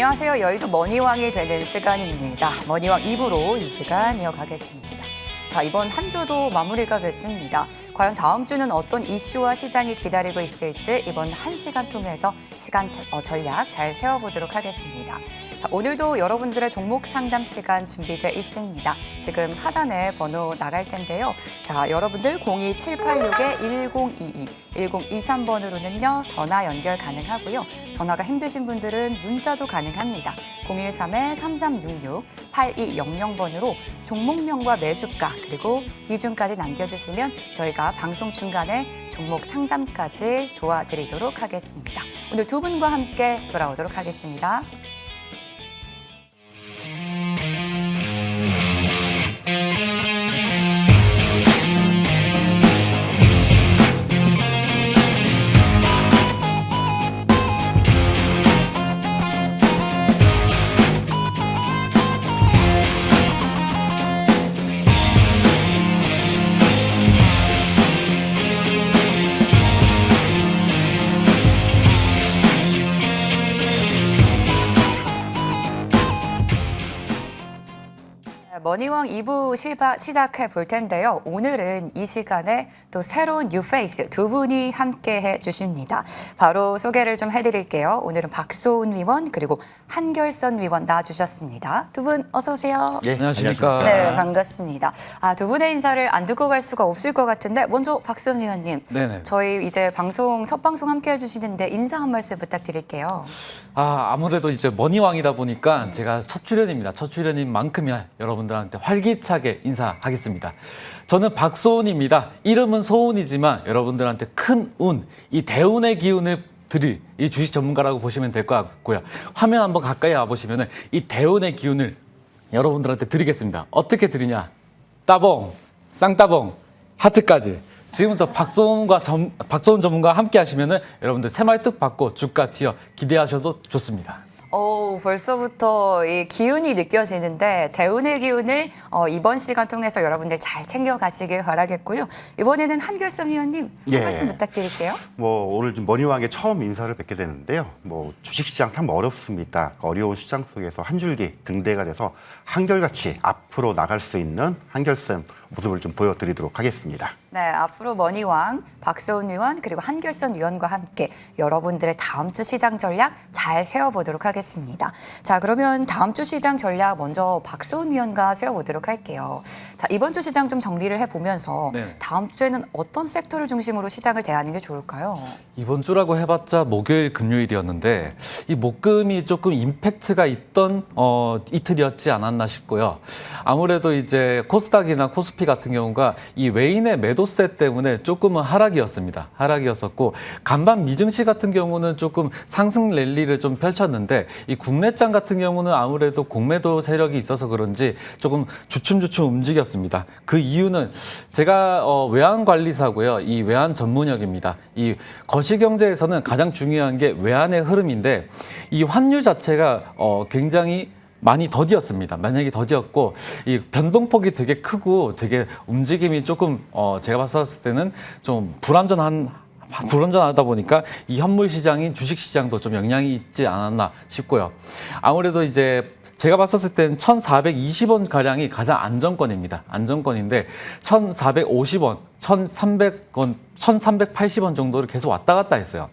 안녕하세요. 여의도 머니왕이 되는 시간입니다. 머니왕 2부로 이 시간 이어가겠습니다. 자, 이번 한 주도 마무리가 됐습니다. 과연 다음 주는 어떤 이슈와 시장이 기다리고 있을지 이번 한 시간 통해서 전략 잘 세워보도록 하겠습니다. 자, 오늘도 여러분들의 종목 상담 시간 준비돼 있습니다. 지금 하단에 번호 나갈 텐데요. 자, 여러분들 02786-1022, 1023번으로는요, 전화 연결 가능하고요. 전화가 힘드신 분들은 문자도 가능합니다. 013-3366-8200번으로 종목명과 매수가 그리고 비중까지 남겨주시면 저희가 방송 중간에 종목 상담까지 도와드리도록 하겠습니다. 오늘 두 분과 함께 돌아오도록 하겠습니다. 머니왕 2부 시작해 볼 텐데요. 오늘은 이 시간에 또 새로운 뉴페이스 두 분이 함께 해주십니다. 바로 소개를 좀 해드릴게요. 오늘은 박소은 위원 그리고 한결선 위원 나와주셨습니다. 두 분 어서 오세요. 네, 안녕하십니까. 네, 반갑습니다. 두 분의 인사를 안 듣고 갈 수가 없을 것 같은데 먼저 박소은 위원님. 네네. 저희 이제 첫 방송 함께 해주시는데 인사 한 말씀 부탁드릴게요. 아무래도 이제 머니왕이다 보니까 제가 첫 출연입니다. 첫 출연인 만큼이야 여러분들한테 활기차게 인사하겠습니다. 저는 박소은입니다. 이름은 소은이지만 여러분들한테 큰 운, 이 대운의 기운을 드릴 이 주식 전문가라고 보시면 될 것 같고요. 화면 한번 가까이 와보시면 이 대운의 기운을 여러분들한테 드리겠습니다. 어떻게 드리냐? 따봉, 쌍따봉, 하트까지. 지금부터 박소은 전문가와 함께 하시면 여러분들 새말뚝 받고 주가 튀어 기대하셔도 좋습니다. 벌써부터 이 기운이 느껴지는데 대운의 기운을 이번 시간 통해서 여러분들 잘 챙겨가시길 바라겠고요. 이번에는 한결선 위원님 한 말씀 부탁드릴게요. 오늘 좀 머니왕에 처음 인사를 뵙게 되는데요. 주식시장 참 어렵습니다. 어려운 시장 속에서 한 줄기 등대가 돼서 한결같이 앞으로 나갈 수 있는 한결선 모습을 좀 보여드리도록 하겠습니다. 네, 앞으로 머니왕 박소은 위원 그리고 한결선 위원과 함께 여러분들의 다음 주 시장 전략 잘 세워보도록 하겠습니다. 자, 그러면 다음 주 시장 전략 먼저 박소은 위원과 세워보도록 할게요. 자, 이번 주 시장 좀 정리를 해보면서 다음 주에는 어떤 섹터를 중심으로 시장을 대하는 게 좋을까요? 이번 주라고 해봤자 목요일, 금요일이었는데 이 목금이 조금 임팩트가 있던 이틀이었지 않았나 싶고요. 아무래도 이제 코스닥이나 코스피 같은 경우가 이 외인의 매도세 때문에 조금은 하락이었습니다. 하락이었었고 간밤 미증시 같은 경우는 조금 상승 랠리를 좀 펼쳤는데 이 국내장 같은 경우는 아무래도 공매도 세력이 있어서 그런지 조금 주춤주춤 움직였습니다. 그 이유는 제가 외환관리사고요. 이 외환 전문역입니다. 이 거시경제에서는 가장 중요한 게 외환의 흐름인데 이 환율 자체가 굉장히 많이 더디었습니다. 만약에 더디었고 이 변동폭이 되게 크고 되게 움직임이 조금 제가 봤을 때는 좀 불안전하다 보니까 이 현물 시장인 주식 시장도 좀 영향이 있지 않았나 싶고요. 아무래도 이제 제가 봤었을 때는 1,420원 가량이 가장 안정권입니다. 안정권인데 1,450원, 1,300원, 1,380원 정도를 계속 왔다 갔다 했어요.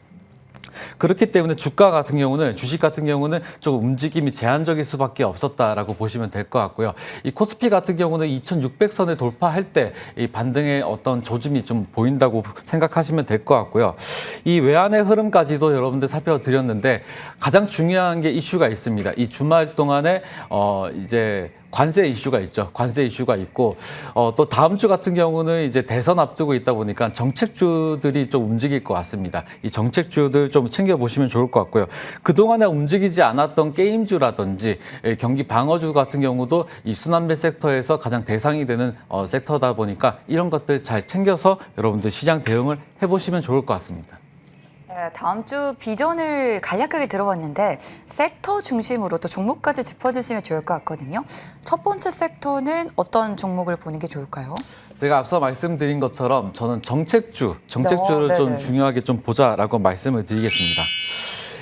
그렇기 때문에 주가 같은 경우는 주식 같은 경우는 조금 움직임이 제한적일 수밖에 없었다라고 보시면 될 것 같고요. 이 코스피 같은 경우는 2,600선을 돌파할 때 이 반등의 어떤 조짐이 좀 보인다고 생각하시면 될 것 같고요. 이 외환의 흐름까지도 여러분들 살펴드렸는데 가장 중요한 게 이슈가 있습니다. 이 주말 동안에 이제 관세 이슈가 있죠. 관세 이슈가 있고 또 다음 주 같은 경우는 이제 대선 앞두고 있다 보니까 정책주들이 좀 움직일 것 같습니다. 이 정책주들 좀 챙겨보시면 좋을 것 같고요. 그동안에 움직이지 않았던 게임주라든지 경기 방어주 같은 경우도 이 순환배 섹터에서 가장 대상이 되는 섹터다 보니까 이런 것들 잘 챙겨서 여러분들 시장 대응을 해보시면 좋을 것 같습니다. 네, 다음 주 비전을 간략하게 들어봤는데 섹터 중심으로 또 종목까지 짚어주시면 좋을 것 같거든요. 첫 번째 섹터는 어떤 종목을 보는 게 좋을까요? 제가 앞서 말씀드린 것처럼 저는 정책주를 좀 중요하게 좀 보자라고 말씀을 드리겠습니다.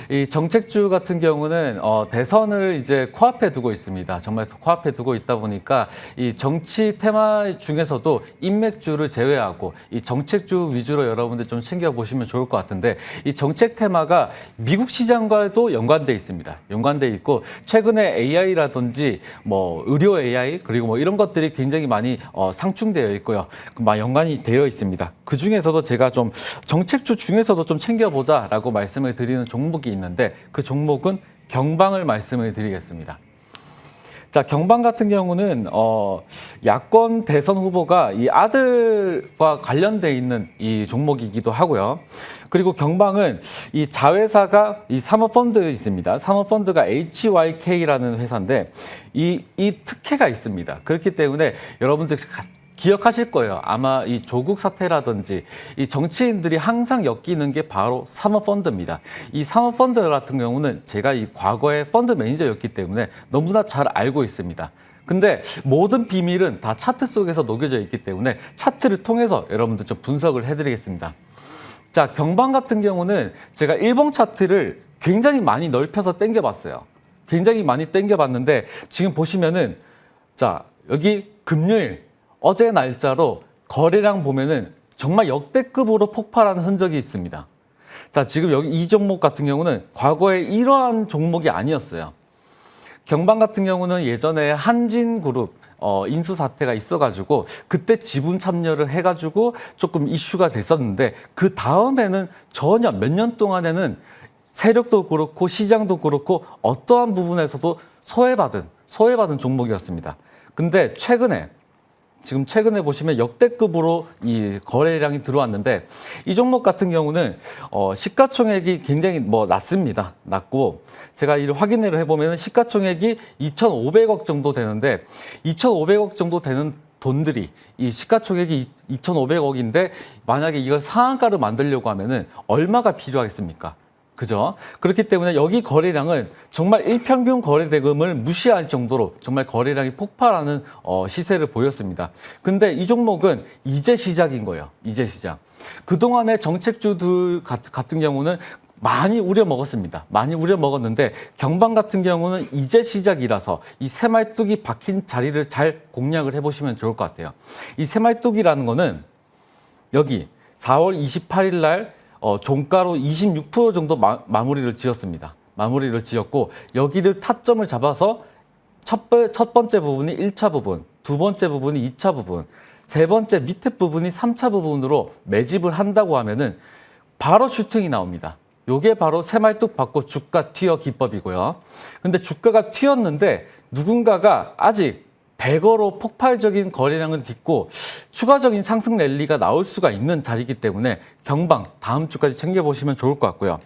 이 정책주 같은 경우는 대선을 이제 코앞에 두고 있습니다. 정말 코앞에 두고 있다 보니까 이 정치 테마 중에서도 인맥주를 제외하고 이 정책주 위주로 여러분들 좀 챙겨보시면 좋을 것 같은데 이 정책 테마가 미국 시장과도 연관돼 있습니다. 연관돼 있고 최근에 AI라든지 뭐 의료 AI 그리고 뭐 이런 것들이 굉장히 많이 상충되어 있고요. 연관이 되어 있습니다. 그 중에서도 제가 좀 정책주 중에서도 좀 챙겨보자라고 말씀을 드리는 종목이 있는데 그 종목은 경방을 말씀을 드리겠습니다. 자, 경방 같은 경우는 야권 대선 후보가 이 아들과 관련돼 있는 이 종목이기도 하고요. 그리고 경방은 이 자회사가 이 사모펀드 있습니다. 사모펀드가 HYK라는 회사인데 이 특혜가 있습니다. 그렇기 때문에 여러분들 기억하실 거예요. 아마 이 조국 사태라든지 이 정치인들이 항상 엮이는 게 바로 사모펀드입니다. 이 사모펀드 같은 경우는 제가 이 과거에 펀드 매니저였기 때문에 너무나 잘 알고 있습니다. 근데 모든 비밀은 다 차트 속에서 녹여져 있기 때문에 차트를 통해서 여러분들 좀 분석을 해드리겠습니다. 자, 경방 같은 경우는 제가 일봉 차트를 굉장히 많이 넓혀서 당겨봤어요. 굉장히 많이 당겨봤는데 지금 보시면은 자, 여기 금요일 어제 날짜로 거래량 보면은 정말 역대급으로 폭발하는 흔적이 있습니다. 자, 지금 여기 이 종목 같은 경우는 과거에 이러한 종목이 아니었어요. 경방 같은 경우는 예전에 한진그룹 인수 사태가 있어가지고 그때 지분 참여를 해가지고 조금 이슈가 됐었는데 그 다음에는 전혀 몇 년 동안에는 세력도 그렇고 시장도 그렇고 어떠한 부분에서도 소외받은 종목이었습니다. 근데 최근에 보시면 역대급으로 이 거래량이 들어왔는데 이 종목 같은 경우는 시가총액이 굉장히 낮습니다. 낮고 제가 이를 확인을 해보면 시가총액이 2,500억 정도 되는데 2,500억 정도 되는 돈들이 이 시가총액이 2,500억인데 만약에 이걸 상한가로 만들려고 하면은 얼마가 필요하겠습니까? 그죠? 그렇기 때문에 여기 거래량은 정말 일평균 거래대금을 무시할 정도로 정말 거래량이 폭발하는 시세를 보였습니다. 근데 이 종목은 이제 시작인 거예요. 이제 시작. 그동안의 정책주들 같은 경우는 많이 우려먹었습니다. 많이 우려먹었는데 경방 같은 경우는 이제 시작이라서 이 새말뚝이 박힌 자리를 잘 공략을 해보시면 좋을 것 같아요. 이 새말뚝이라는 거는 여기 4월 28일 날 종가로 26% 정도 마무리를 지었습니다. 마무리를 지었고 여기를 타점을 잡아서 첫 번째 부분이 1차 부분, 두 번째 부분이 2차 부분, 세 번째 밑에 부분이 3차 부분으로 매집을 한다고 하면은 바로 슈팅이 나옵니다. 요게 바로 새말뚝 받고 주가 튀어 기법이고요. 근데 주가가 튀었는데 누군가가 아직 대거로 폭발적인 거래량을 딛고 추가적인 상승 랠리가 나올 수가 있는 자리이기 때문에 경방 다음 주까지 챙겨보시면 좋을 것 같고요.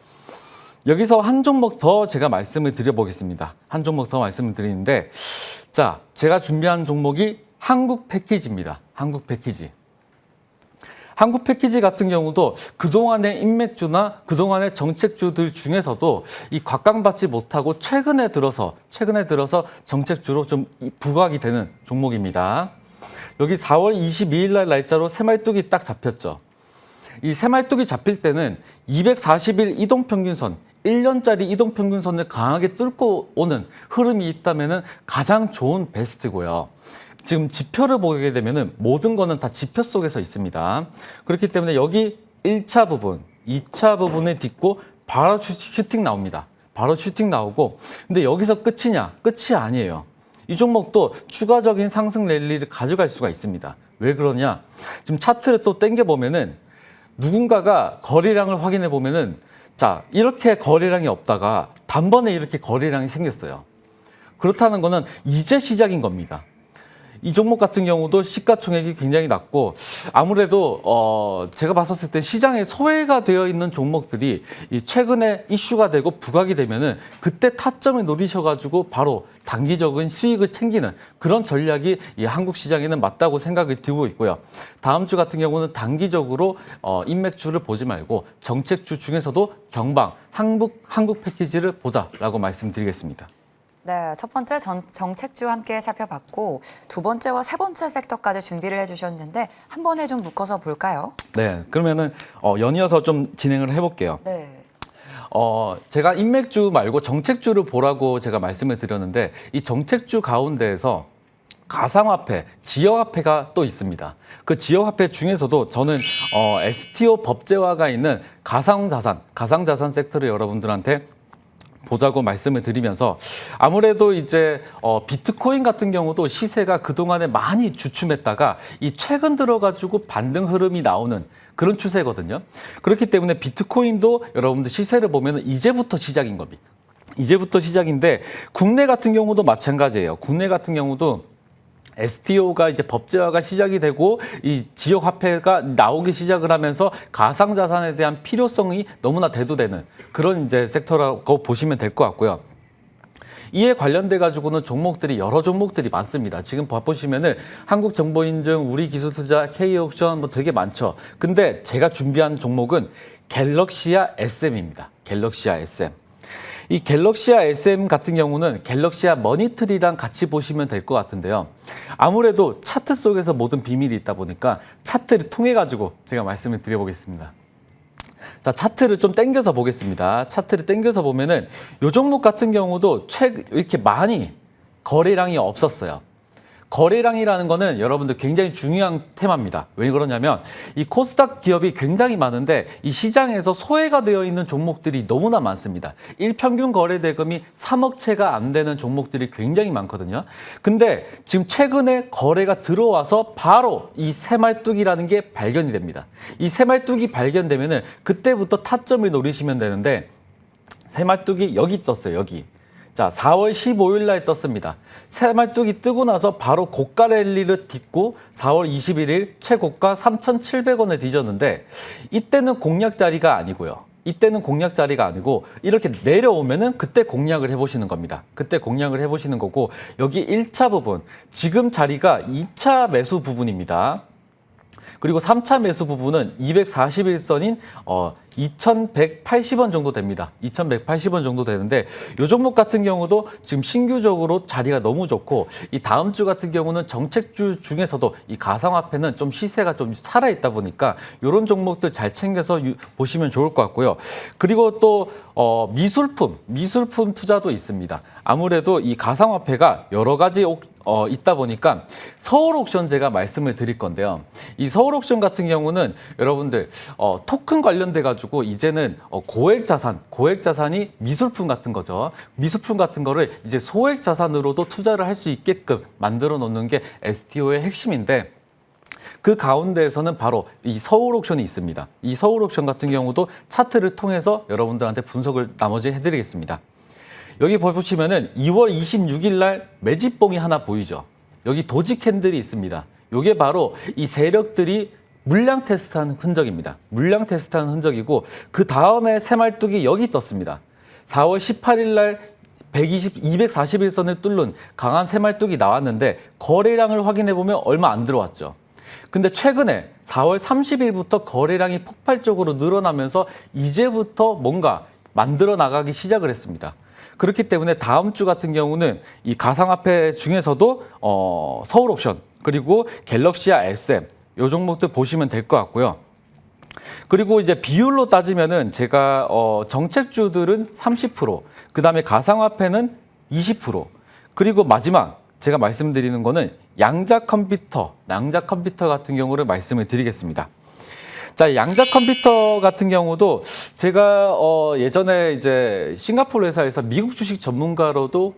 여기서 한 종목 더 제가 말씀을 드려보겠습니다. 한 종목 더 말씀을 드리는데 자, 제가 준비한 종목이 한국 패키지입니다. 한국 패키지. 한국 패키지 같은 경우도 그동안의 인맥주나 그동안의 정책주들 중에서도 이 곽강받지 못하고 최근에 들어서 정책주로 좀 부각이 되는 종목입니다. 여기 4월 22일 날 날짜로 새말뚝이 딱 잡혔죠. 이 새말뚝이 잡힐 때는 240일 이동평균선, 1년짜리 이동평균선을 강하게 뚫고 오는 흐름이 있다면 가장 좋은 베스트고요. 지금 지표를 보게 되면 모든 거는 다 지표 속에서 있습니다. 그렇기 때문에 여기 1차 부분, 2차 부분을 딛고 바로 슈팅 나옵니다. 바로 슈팅 나오고 근데 여기서 끝이냐? 끝이 아니에요. 이 종목도 추가적인 상승 랠리를 가져갈 수가 있습니다. 왜 그러냐? 지금 차트를 또 당겨보면은 누군가가 거래량을 확인해 보면은 자, 이렇게 거래량이 없다가 단번에 이렇게 거래량이 생겼어요. 그렇다는 거는 이제 시작인 겁니다. 이 종목 같은 경우도 시가총액이 굉장히 낮고 아무래도 제가 봤었을 때 시장에 소외가 되어 있는 종목들이 이 최근에 이슈가 되고 부각이 되면은 그때 타점을 노리셔가지고 바로 단기적인 수익을 챙기는 그런 전략이 이 한국 시장에는 맞다고 생각이 들고 있고요. 다음 주 같은 경우는 단기적으로 인맥주를 보지 말고 정책주 중에서도 경방, 한국 패키지를 보자라고 말씀드리겠습니다. 네, 첫 번째 정책주 함께 살펴봤고 두 번째와 세 번째 섹터까지 준비를 해주셨는데 한 번에 좀 묶어서 볼까요? 네, 그러면은 연이어서 좀 진행을 해볼게요. 네. 제가 인맥주 말고 정책주를 보라고 제가 말씀을 드렸는데 이 정책주 가운데에서 가상화폐, 지역화폐가 또 있습니다. 그 지역화폐 중에서도 저는 STO 법제화가 있는 가상자산 섹터를 여러분들한테 보자고 말씀을 드리면서 아무래도 이제 비트코인 같은 경우도 시세가 그동안에 많이 주춤했다가 이 최근 들어가지고 반등 흐름이 나오는 그런 추세거든요. 그렇기 때문에 비트코인도 여러분들 시세를 보면 이제부터 시작인 겁니다. 이제부터 시작인데 국내 같은 경우도 마찬가지예요. 국내 같은 경우도 STO가 이제 법제화가 시작이 되고 이 지역 화폐가 나오기 시작을 하면서 가상 자산에 대한 필요성이 너무나 대두되는 그런 이제 섹터라고 보시면 될 것 같고요. 이에 관련돼 가지고는 종목들이 여러 종목들이 많습니다. 지금 보시면은 한국정보인증, 우리기술투자, K옥션 뭐 되게 많죠. 근데 제가 준비한 종목은 갤럭시아 SM입니다. 갤럭시아 SM. 이 갤럭시아 SM 같은 경우는 갤럭시아 머니트리랑 같이 보시면 될 것 같은데요. 아무래도 차트 속에서 모든 비밀이 있다 보니까 차트를 통해 가지고 제가 말씀을 드려보겠습니다. 자, 차트를 좀 당겨서 보겠습니다. 차트를 당겨서 보면은 이 종목 같은 경우도 이렇게 많이 거래량이 없었어요. 거래량이라는 거는 여러분들 굉장히 중요한 테마입니다. 왜 그러냐면 이 코스닥 기업이 굉장히 많은데 이 시장에서 소외가 되어 있는 종목들이 너무나 많습니다. 일평균 거래 대금이 3억 채가 안 되는 종목들이 굉장히 많거든요. 근데 지금 최근에 거래가 들어와서 바로 이 새말뚝이라는 게 발견이 됩니다. 이 새말뚝이 발견되면은 그때부터 타점을 노리시면 되는데 새말뚝이 여기 떴어요. 여기. 자, 4월 15일 날 떴습니다. 새말뚝이 뜨고 나서 바로 고가 랠리를 딛고 4월 21일 최고가 3,700원에 뒤졌는데 이때는 공략 자리가 아니고요. 이때는 공략 자리가 아니고 이렇게 내려오면은 그때 공략을 해보시는 겁니다. 그때 공략을 해보시는 거고 여기 1차 부분, 지금 자리가 2차 매수 부분입니다. 그리고 3차 매수 부분은 241선인 2,180원 정도 됩니다. 2,180원 정도 되는데 이 종목 같은 경우도 지금 신규적으로 자리가 너무 좋고 이 다음 주 같은 경우는 정책주 중에서도 이 가상화폐는 좀 시세가 좀 살아있다 보니까 이런 종목들 잘 챙겨서 보시면 좋을 것 같고요. 그리고 또 미술품 투자도 있습니다. 아무래도 이 가상화폐가 여러 가지 있다 보니까 서울옥션 제가 말씀을 드릴 건데요. 이 서울옥션 같은 경우는 여러분들 토큰 관련돼 가지고 이제는 고액 자산이 미술품 같은 거죠. 미술품 같은 거를 이제 소액 자산으로도 투자를 할 수 있게끔 만들어 놓는 게 STO의 핵심인데 그 가운데에서는 바로 이 서울옥션이 있습니다. 이 서울옥션 같은 경우도 차트를 통해서 여러분들한테 분석을 나머지 해드리겠습니다. 여기 보시면은 2월 26일 날 매집봉이 하나 보이죠. 여기 도지 캔들이 있습니다. 이게 바로 이 세력들이 물량 테스트한 흔적입니다. 물량 테스트한 흔적이고 그 다음에 새말뚝이 여기 떴습니다. 4월 18일 날 241선을 뚫는 강한 새말뚝이 나왔는데 거래량을 확인해 보면 얼마 안 들어왔죠. 근데 최근에 4월 30일부터 거래량이 폭발적으로 늘어나면서 이제부터 뭔가 만들어 나가기 시작을 했습니다. 그렇기 때문에 다음 주 같은 경우는 이 가상화폐 중에서도 서울옥션 그리고 갤럭시아 SM 이 종목들 보시면 될 것 같고요. 그리고 이제 비율로 따지면은 제가 정책주들은 30%, 그다음에 가상화폐는 20%, 그리고 마지막 제가 말씀드리는 거는 양자 컴퓨터 같은 경우를 말씀을 드리겠습니다. 자, 양자 컴퓨터 같은 경우도 제가 예전에 이제 싱가포르 회사에서 미국 주식 전문가로도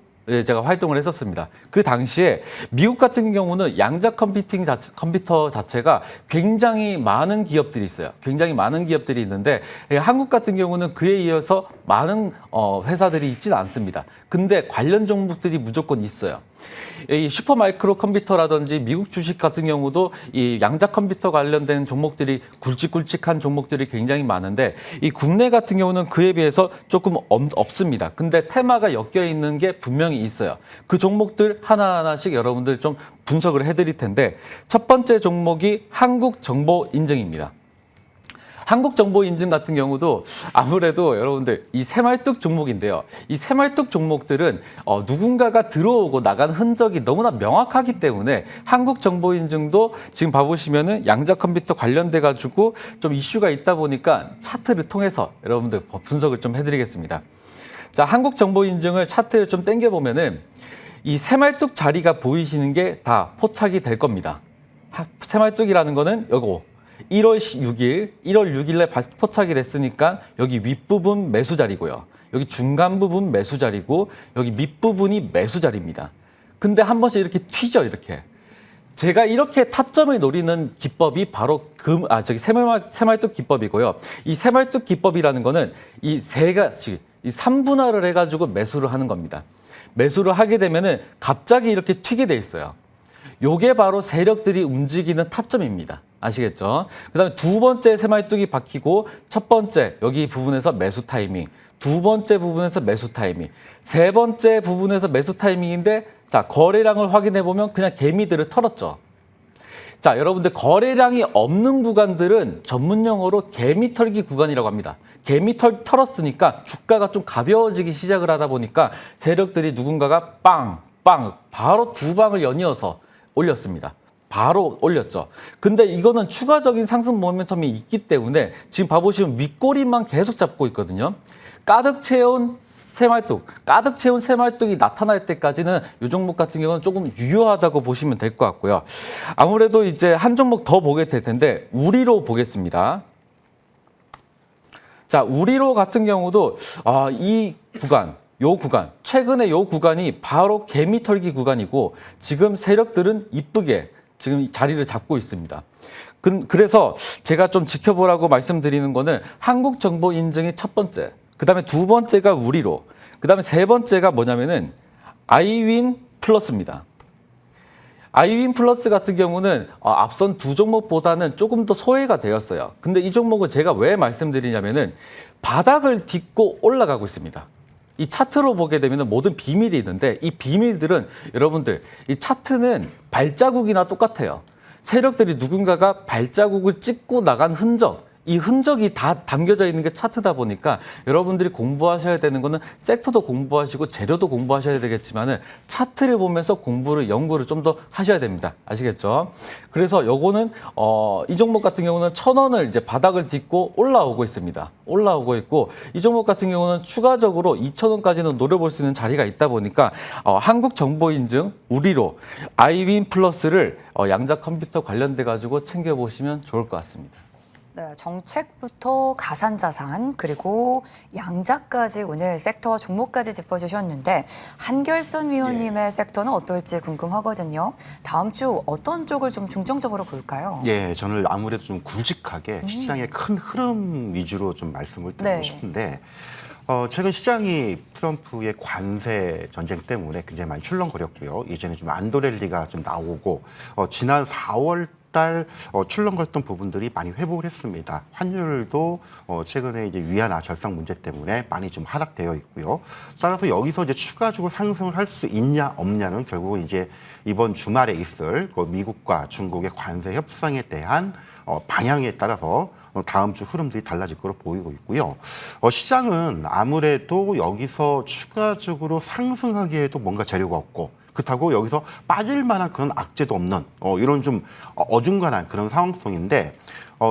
제가 활동을 했었습니다. 그 당시에 미국 같은 경우는 양자 컴퓨터 자체가 굉장히 많은 기업들이 있어요. 굉장히 많은 기업들이 있는데 한국 같은 경우는 그에 이어서 많은 회사들이 있지는 않습니다. 근데 관련 종목들이 무조건 있어요. 이 슈퍼마이크로 컴퓨터라든지 미국 주식 같은 경우도 이 양자 컴퓨터 관련된 종목들이 굵직굵직한 종목들이 굉장히 많은데 이 국내 같은 경우는 그에 비해서 조금 없습니다. 근데 테마가 엮여 있는 게 분명히 있어요. 그 종목들 하나하나씩 여러분들 좀 분석을 해드릴 텐데 첫 번째 종목이 한국정보인증입니다. 한국정보인증 같은 경우도 아무래도 여러분들 이 새말뚝 종목인데요. 이 새말뚝 종목들은 누군가가 들어오고 나간 흔적이 너무나 명확하기 때문에 한국정보인증도 지금 봐보시면은 양자컴퓨터 관련돼 가지고 좀 이슈가 있다 보니까 차트를 통해서 여러분들 분석을 좀 해드리겠습니다. 자, 한국정보인증을 차트를 좀 당겨보면은 이 새말뚝 자리가 보이시는 게 다 포착이 될 겁니다. 새말뚝이라는 거는 요거 1월 6일에 포착이 됐으니까 여기 윗부분 매수 자리고요. 여기 중간 부분 매수 자리고 여기 밑부분이 매수 자리입니다. 근데 한 번씩 이렇게 튀죠, 이렇게. 제가 이렇게 타점을 노리는 기법이 바로 새말뚝 기법이고요. 이 새말뚝 기법이라는 거는 이 세 가지, 이 3분할을 해가지고 매수를 하는 겁니다. 매수를 하게 되면은 갑자기 이렇게 튀게 돼 있어요. 요게 바로 세력들이 움직이는 타점입니다. 아시겠죠? 그다음에 두 번째 새말뚝이 박히고 첫 번째 여기 부분에서 매수 타이밍, 두 번째 부분에서 매수 타이밍, 세 번째 부분에서 매수 타이밍인데 자, 거래량을 확인해 보면 그냥 개미들을 털었죠. 자, 여러분들 거래량이 없는 구간들은 전문 용어로 개미 털기 구간이라고 합니다. 개미 털었으니까 주가가 좀 가벼워지기 시작을 하다 보니까 세력들이 누군가가 바로 두 방을 연이어서 올렸습니다. 바로 올렸죠. 근데 이거는 추가적인 상승 모멘텀이 있기 때문에 지금 봐보시면 윗꼬리만 계속 잡고 있거든요. 가득 채운 새말뚝이 나타날 때까지는 이 종목 같은 경우는 조금 유효하다고 보시면 될 것 같고요. 아무래도 이제 한 종목 더 보게 될 텐데 우리로 보겠습니다. 자, 우리로 같은 경우도 이 구간, 최근에 요 구간이 바로 개미 털기 구간이고 지금 세력들은 이쁘게 지금 자리를 잡고 있습니다. 그래서 제가 좀 지켜보라고 말씀드리는 거는 한국정보인증이 첫 번째, 그다음에 두 번째가 우리로, 그다음에 세 번째가 뭐냐면은 아이윈 플러스입니다. 아이윈 플러스 같은 경우는 앞선 두 종목보다는 조금 더 소외가 되었어요. 근데 이 종목은 제가 왜 말씀드리냐면은 바닥을 딛고 올라가고 있습니다. 이 차트로 보게 되면 모든 비밀이 있는데 이 비밀들은 여러분들 이 차트는 발자국이나 똑같아요. 세력들이 누군가가 발자국을 찍고 나간 흔적, 이 흔적이 다 담겨져 있는 게 차트다 보니까 여러분들이 공부하셔야 되는 거는 섹터도 공부하시고 재료도 공부하셔야 되겠지만은 차트를 보면서 연구를 좀 더 하셔야 됩니다. 아시겠죠? 그래서 요거는 이 종목 같은 경우는 1,000원을 이제 바닥을 딛고 올라오고 있습니다. 올라오고 있고 이 종목 같은 경우는 추가적으로 2,000원까지는 노려볼 수 있는 자리가 있다 보니까 한국정보인증 우리로 아이윈 플러스를 양자 컴퓨터 관련돼 가지고 챙겨보시면 좋을 것 같습니다. 네, 정책부터 가산자산 그리고 양자까지 오늘 섹터와 종목까지 짚어주셨는데 한결선 위원님의 섹터는 어떨지 궁금하거든요. 다음 주 어떤 쪽을 좀 중점적으로 볼까요? 예, 저는 아무래도 좀 굵직하게 시장의 큰 흐름 위주로 좀 말씀을 드리고 네. 싶은데 최근 시장이 트럼프의 관세 전쟁 때문에 굉장히 많이 출렁거렸고요. 이제는 좀 안도랠리가 좀 나오고 지난 4월 달 출렁거렸던 부분들이 많이 회복을 했습니다. 환율도 최근에 이제 위안화 절상 문제 때문에 많이 좀 하락되어 있고요. 따라서 여기서 이제 추가적으로 상승을 할 수 있냐 없냐는 결국은 이제 이번 주말에 있을 그 미국과 중국의 관세 협상에 대한 방향에 따라서 다음 주 흐름들이 달라질 거로 보이고 있고요. 시장은 아무래도 여기서 추가적으로 상승하기에도 뭔가 재료가 없고 그렇다고 여기서 빠질 만한 그런 악재도 없는 이런 좀 어중간한 그런 상황성인데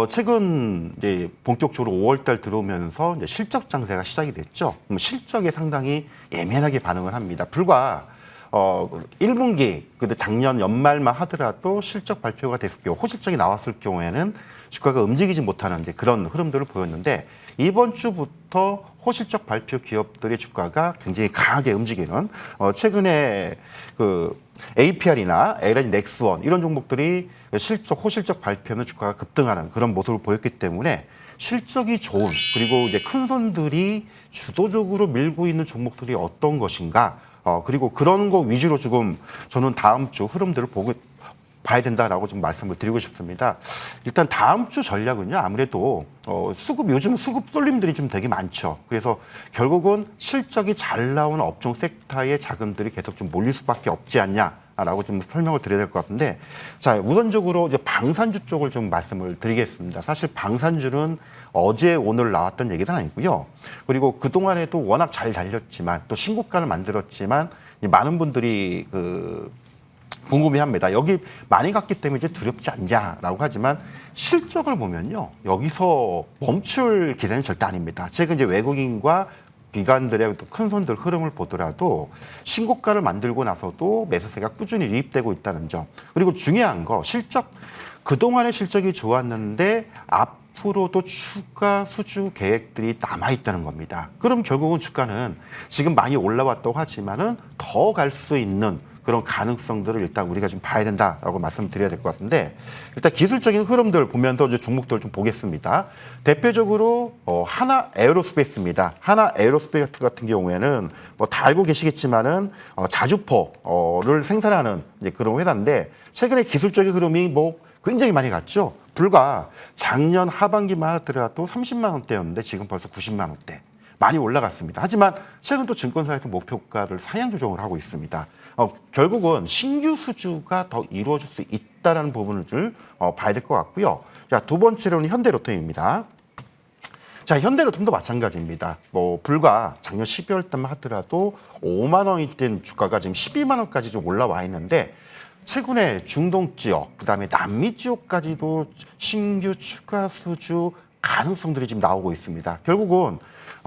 최근 이제 본격적으로 5월달 들어오면서 이제 실적 장세가 시작이 됐죠. 그럼 실적에 상당히 예민하게 반응을 합니다. 불과 1분기, 근데 작년 연말만 하더라도 실적 발표가 됐을 경우, 호실적이 나왔을 경우에는 주가가 움직이지 못하는 그런 흐름들을 보였는데 이번 주부터 호실적 발표 기업들의 주가가 굉장히 강하게 움직이는 최근에 그 APR이나 LG 넥스원 이런 종목들이 호실적 발표는 주가가 급등하는 그런 모습을 보였기 때문에 실적이 좋은 그리고 이제 큰 손들이 주도적으로 밀고 있는 종목들이 어떤 것인가 그리고 그런 거 위주로 지금 저는 다음 주 흐름들을 봐야 된다라고 좀 말씀을 드리고 싶습니다. 일단 다음 주 전략은요. 아무래도 요즘 수급 쏠림들이 좀 되게 많죠. 그래서 결국은 실적이 잘 나오는 업종 섹터의 자금들이 계속 좀 몰릴 수밖에 없지 않냐. 있다라고 좀 설명을 드려야 될 것 같은데, 자, 우선적으로 이제 방산주 쪽을 좀 말씀을 드리겠습니다. 사실 방산주는 어제 오늘 나왔던 얘기는 아니고요. 그리고 그동안에도 워낙 잘 달렸지만 또 신고가를 만들었지만 많은 분들이 궁금해합니다. 여기 많이 갔기 때문에 이제 두렵지 않냐라고 하지만 실적을 보면요, 여기서 멈출 기세는 절대 아닙니다. 최근 이제 외국인과 기관들의 큰 손들 흐름을 보더라도 신고가를 만들고 나서도 매수세가 꾸준히 유입되고 있다는 점. 그리고 중요한 거, 실적, 그동안의 실적이 좋았는데 앞으로도 추가 수주 계획들이 남아있다는 겁니다. 그럼 결국은 주가는 지금 많이 올라왔다고 하지만은 더 갈 수 있는 그런 가능성들을 일단 우리가 좀 봐야 된다라고 말씀드려야 될 것 같은데, 일단 기술적인 흐름들 보면서 이제 종목들을 좀 보겠습니다. 대표적으로 하나 에어로스페이스입니다. 하나 에어로스페이스 같은 경우에는 뭐 다 알고 계시겠지만은 자주포를 생산하는 이제 그런 회사인데, 최근에 기술적인 흐름이 뭐 굉장히 많이 갔죠. 불과 작년 하반기만 하더라도 30만 원대였는데 지금 벌써 90만 원대. 많이 올라갔습니다. 하지만 최근 또 증권사에서 목표가를 상향 조정을 하고 있습니다. 결국은 신규 수주가 더 이루어질 수 있다는 부분을 봐야 될 것 같고요. 자, 두 번째로는 현대로템입니다. 자, 현대로템도 마찬가지입니다. 뭐 불과 작년 12월 때만 하더라도 5만 원이 된 주가가 지금 12만 원까지 좀 올라와 있는데, 최근에 중동 지역, 그다음에 남미 지역까지도 신규 추가 수주 가능성들이 지금 나오고 있습니다. 결국은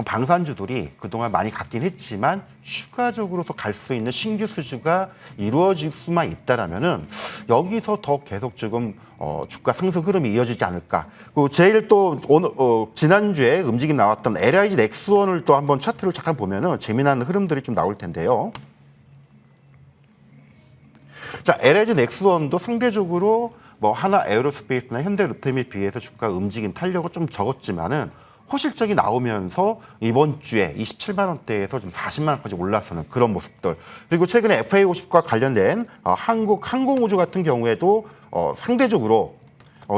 방산주들이 그동안 많이 갔긴 했지만 추가적으로 더 갈 수 있는 신규 수주가 이루어질 수만 있다라면은 여기서 더 계속 지금 주가 상승 흐름이 이어지지 않을까. 그리고 제일 또 오늘 지난주에 움직임 나왔던 LIG 넥스원을 또 한번 차트를 잠깐 보면은 재미난 흐름들이 좀 나올 텐데요. 자, LIG 넥스원도 상대적으로 뭐 하나 에어로스페이스나 현대로템에 비해서 주가 움직임 탄력은 좀 적었지만은 호실적이 나오면서 이번 주에 27만 원대에서 좀 40만 원까지 올라서는 그런 모습들. 그리고 최근에 FA50과 관련된 한국 항공우주 같은 경우에도 상대적으로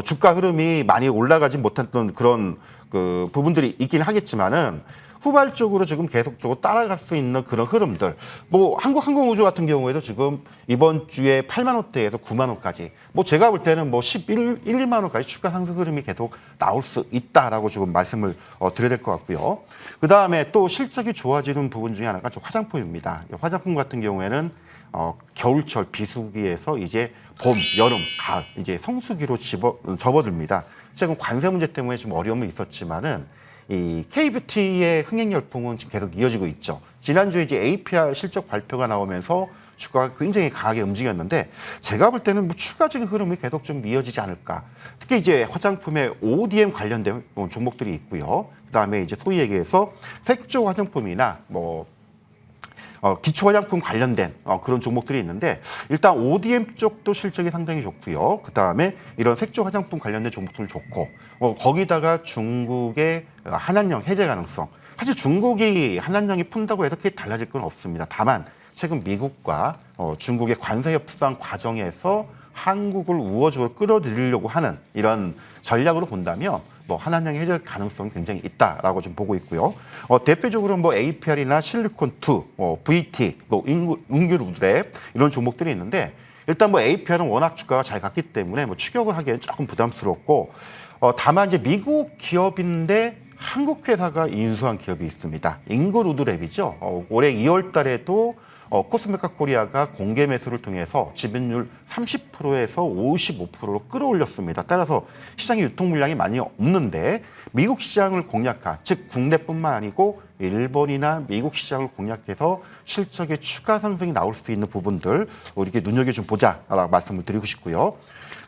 주가 흐름이 많이 올라가지 못했던 그런 그 부분들이 있긴 하겠지만은 후발적으로 지금 계속적으로 따라갈 수 있는 그런 흐름들. 뭐 한국항공우주 같은 경우에도 지금 이번 주에 8만 원대에서 9만 원까지. 뭐 제가 볼 때는 뭐 2만 원까지 추가 상승 흐름이 계속 나올 수 있다라고 지금 말씀을 드려야 될 것 같고요. 그 다음에 또 실적이 좋아지는 부분 중에 하나가 좀 화장품입니다. 화장품 같은 경우에는 겨울철 비수기에서 이제 봄, 여름, 가을 이제 성수기로 접어듭니다. 최근 관세 문제 때문에 좀 어려움이 있었지만은 이 K뷰티의 흥행 열풍은 지금 계속 이어지고 있죠. 지난주에 이제 APR 실적 발표가 나오면서 주가가 굉장히 강하게 움직였는데, 제가 볼 때는 뭐 추가적인 흐름이 계속 좀 이어지지 않을까. 특히 이제 화장품의 ODM 관련된 종목들이 있고요. 그다음에 이제 소위 얘기해서 색조 화장품이나 뭐 기초 화장품 관련된 그런 종목들이 있는데, 일단 ODM 쪽도 실적이 상당히 좋고요. 그다음에 이런 색조 화장품 관련된 종목들 좋고, 거기다가 중국의 한한령 해제 가능성. 사실 중국이 한한령이 푼다고 해서 그게 달라질 건 없습니다. 다만 최근 미국과 중국의 관세 협상 과정에서 한국을 우호적으로 끌어들이려고 하는 이런 전략으로 본다면 뭐 한한령의 해결 가능성이 굉장히 있다라고 좀 보고 있고요. 대표적으로 뭐 APR이나 실리콘2, VT, 뭐 은규루드랩 이런 종목들이 있는데, 일단 뭐 APR은 워낙 주가가 잘 갔기 때문에 뭐 추격을 하기엔 조금 부담스럽고, 다만 이제 미국 기업인데 한국 회사가 인수한 기업이 있습니다. 인그루드랩이죠. 올해 2월 달에도 코스메카 코리아가 공개 매수를 통해서 지분율 30%에서 55%로 끌어올렸습니다. 따라서 시장에 유통 물량이 많이 없는데 미국 시장을 공략한, 즉 국내뿐만 아니고 일본이나 미국 시장을 공략해서 실적의 추가 상승이 나올 수 있는 부분들 우리에게 눈여겨좀 보자라고 말씀을 드리고 싶고요.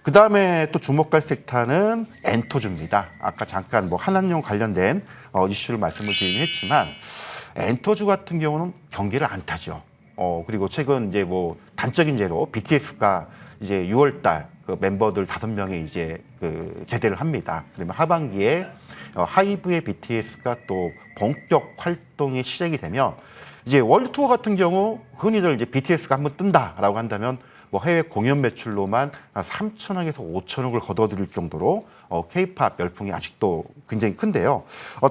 그 다음에 또 주목할 섹터는 엔터주입니다. 아까 잠깐 뭐 한한령 관련된 이슈를 말씀을 드리긴 했지만, 엔터주 같은 경우는 경기를 안 타죠. 그리고 최근 이제 뭐 단적인 예로 BTS가 이제 6월달 그 멤버들 5명이 이제 그 제대를 합니다. 그러면 하반기에 하이브의 BTS가 또 본격 활동이 시작이 되면, 이제 월드 투어 같은 경우 흔히들 이제 BTS가 한번 뜬다라고 한다면 뭐 해외 공연 매출로만 3천억에서 5천억을 거둬들일 정도로 K-팝 열풍이 아직도 굉장히 큰데요.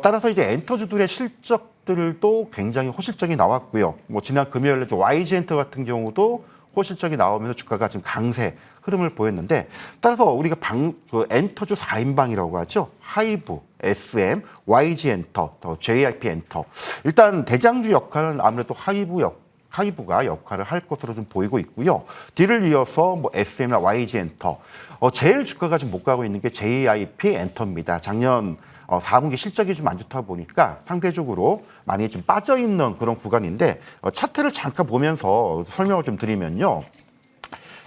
따라서 이제 엔터주들의 실적들도 굉장히 호실적이 나왔고요. 뭐 지난 금요일에도 YG엔터 같은 경우도 호실적이 나오면서 주가가 지금 강세 흐름을 보였는데 따라서 우리가 엔터주 4인방이라고 하죠. 하이브, SM, YG 엔터, JYP 엔터. 일단 대장주 역할은 아무래도 하이브가 역할을 할 것으로 좀 보이고 있고요. 뒤를 이어서 뭐 SM이나 YG 엔터. 제일 주가가 좀 못 가고 있는 게 JYP 엔터입니다. 작년 4분기 실적이 좀 안 좋다 보니까 상대적으로 많이 좀 빠져 있는 그런 구간인데 차트를 잠깐 보면서 설명을 좀 드리면요.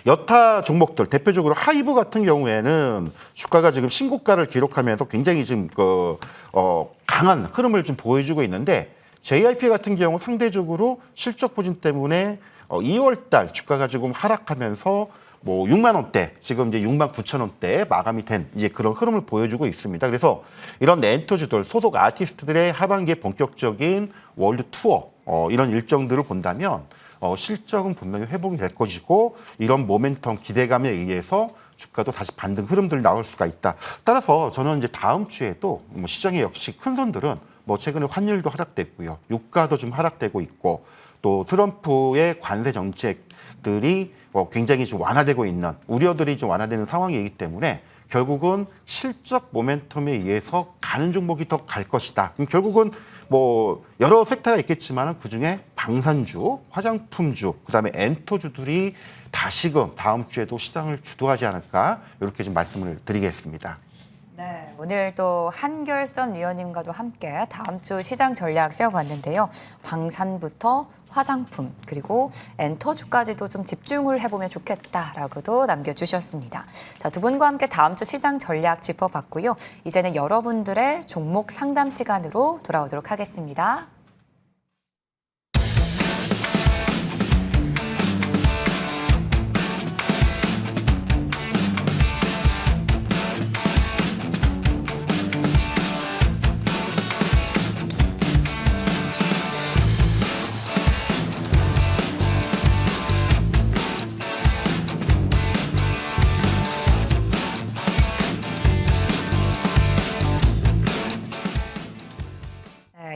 여타 종목들 대표적으로 하이브 같은 경우에는 주가가 지금 신고가를 기록하면서 굉장히 지금 강한 흐름을 좀 보여주고 있는데 JYP 같은 경우 상대적으로 실적 부진 때문에 2월 달 주가가 조금 하락하면서 뭐 6만 원대, 지금 이제 6만 9천 원대에 마감이 된 이제 그런 흐름을 보여주고 있습니다. 그래서 이런 엔터주들, 소속 아티스트들의 하반기에 본격적인 월드 투어 이런 일정들을 본다면 실적은 분명히 회복이 될 것이고 이런 모멘텀 기대감에 의해서 주가도 다시 반등 흐름들 나올 수가 있다. 따라서 저는 이제 다음 주에도 뭐 시장의 역시 큰 손들은 뭐 최근에 환율도 하락됐고요, 유가도 좀 하락되고 있고 또 트럼프의 관세 정책들이 굉장히 좀 완화되고 있는 우려들이 좀 완화되는 상황이기 때문에 결국은 실적 모멘텀에 의해서 가는 종목이 더 갈 것이다. 그럼 결국은 뭐 여러 섹터가 있겠지만 그중에 방산주, 화장품주, 그다음에 엔터주들이 다시금 다음 주에도 시장을 주도하지 않을까 이렇게 좀 말씀을 드리겠습니다. 네, 오늘 또 한결선 위원님과도 함께 다음 주 시장 전략 세워봤는데요. 방산부터 화장품 그리고 엔터주까지도 좀 집중을 해보면 좋겠다라고도 남겨주셨습니다. 자, 두 분과 함께 다음 주 시장 전략 짚어봤고요. 이제는 여러분들의 종목 상담 시간으로 돌아오도록 하겠습니다.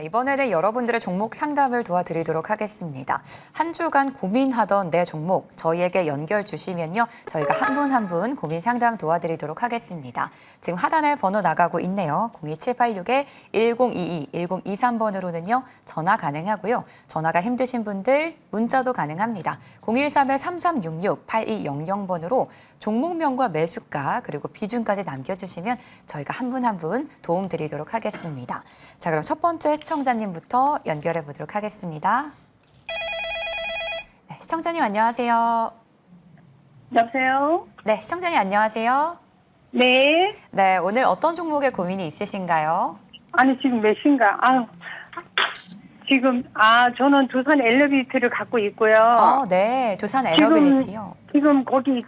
이번에는 여러분들의 종목 상담을 도와드리도록 하겠습니다. 한 주간 고민하던 내 종목 저희에게 연결 주시면요. 저희가 한 분 한 분 고민 상담 도와드리도록 하겠습니다. 지금 하단에 번호 나가고 있네요. 02786-1022, 1023번으로는요. 전화 가능하고요. 전화가 힘드신 분들 문자도 가능합니다. 013-3366-8200번으로 종목명과 매수가 그리고 비중까지 남겨주시면 저희가 한 분 한 분 도움 드리도록 하겠습니다. 자, 그럼 첫 번째 시청자님부터 연결해 보도록 하겠습니다. 네, 시청자님 안녕하세요. 여보세요? 네, 시청자님 안녕하세요. 네. 네, 오늘 어떤 종목에 고민이 있으신가요? 아니, 지금 몇 시인가? 저는 두산 엘리베이터를 갖고 있고요. 네, 두산 에너빌리티요. 지금 거기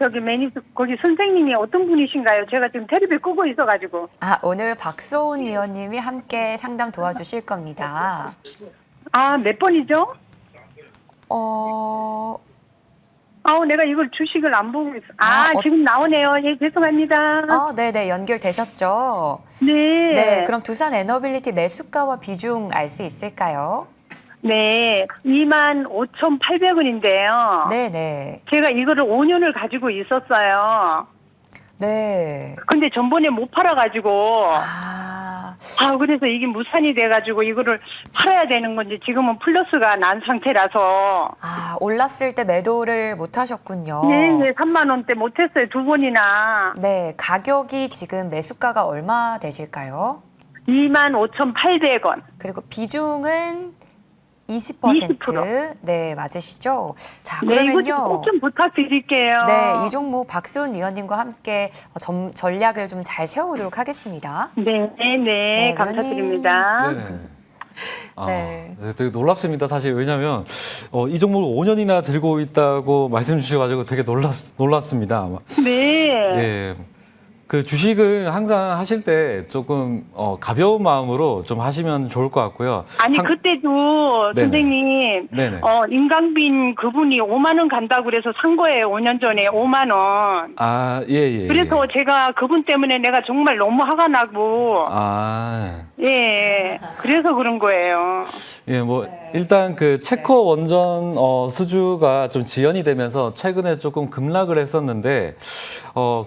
선생님이 어떤 분이신가요? 제가 지금 테레비 끄고 있어가지고. 오늘 박소은 위원님이 함께 상담 도와주실 겁니다. 몇 번이죠? 내가 이걸 주식을 안 보고 있어. 지금 나오네요. 예, 죄송합니다. 네네, 연결되셨죠? 네. 네, 그럼 두산 에너빌리티 매수가와 비중 알 수 있을까요? 네, 25,800원인데요. 네네. 제가 이거를 5년을 가지고 있었어요. 네. 근데 전번에 못 팔아가지고. 그래서 이게 무산이 돼가지고 이거를 팔아야 되는 건지 지금은 플러스가 난 상태라서. 올랐을 때 매도를 못 하셨군요. 네, 3만 원대 못했어요. 두 번이나. 네, 가격이 지금 매수가가 얼마 되실까요? 25,800원. 그리고 비중은 20%. 20%. 네, 맞으시죠? 자, 네, 그러면요. 이거 꼭 좀 부탁드릴게요. 네, 이 종목 박수은 위원님과 함께 전략을 좀 잘 세워보도록 하겠습니다. 네, 감사드립니다. 네. 되게 놀랍습니다. 사실 왜냐하면 이 종목을 5년이나 들고 있다고 말씀 주셔가지고 되게 놀랐습니다. 네. 예. 그 주식은 항상 하실 때 조금 가벼운 마음으로 좀 하시면 좋을 것 같고요. 그때도 네네. 선생님, 네네. 임강빈 그분이 5만 원 간다고 그래서 산 거예요. 5년 전에 5만 원. 예. 그래서 제가 그분 때문에 내가 정말 너무 화가 나고. 아. 예. 그래서 그런 거예요. 예, 뭐 일단 그 체코 원전 수주가 좀 지연이 되면서 최근에 조금 급락을 했었는데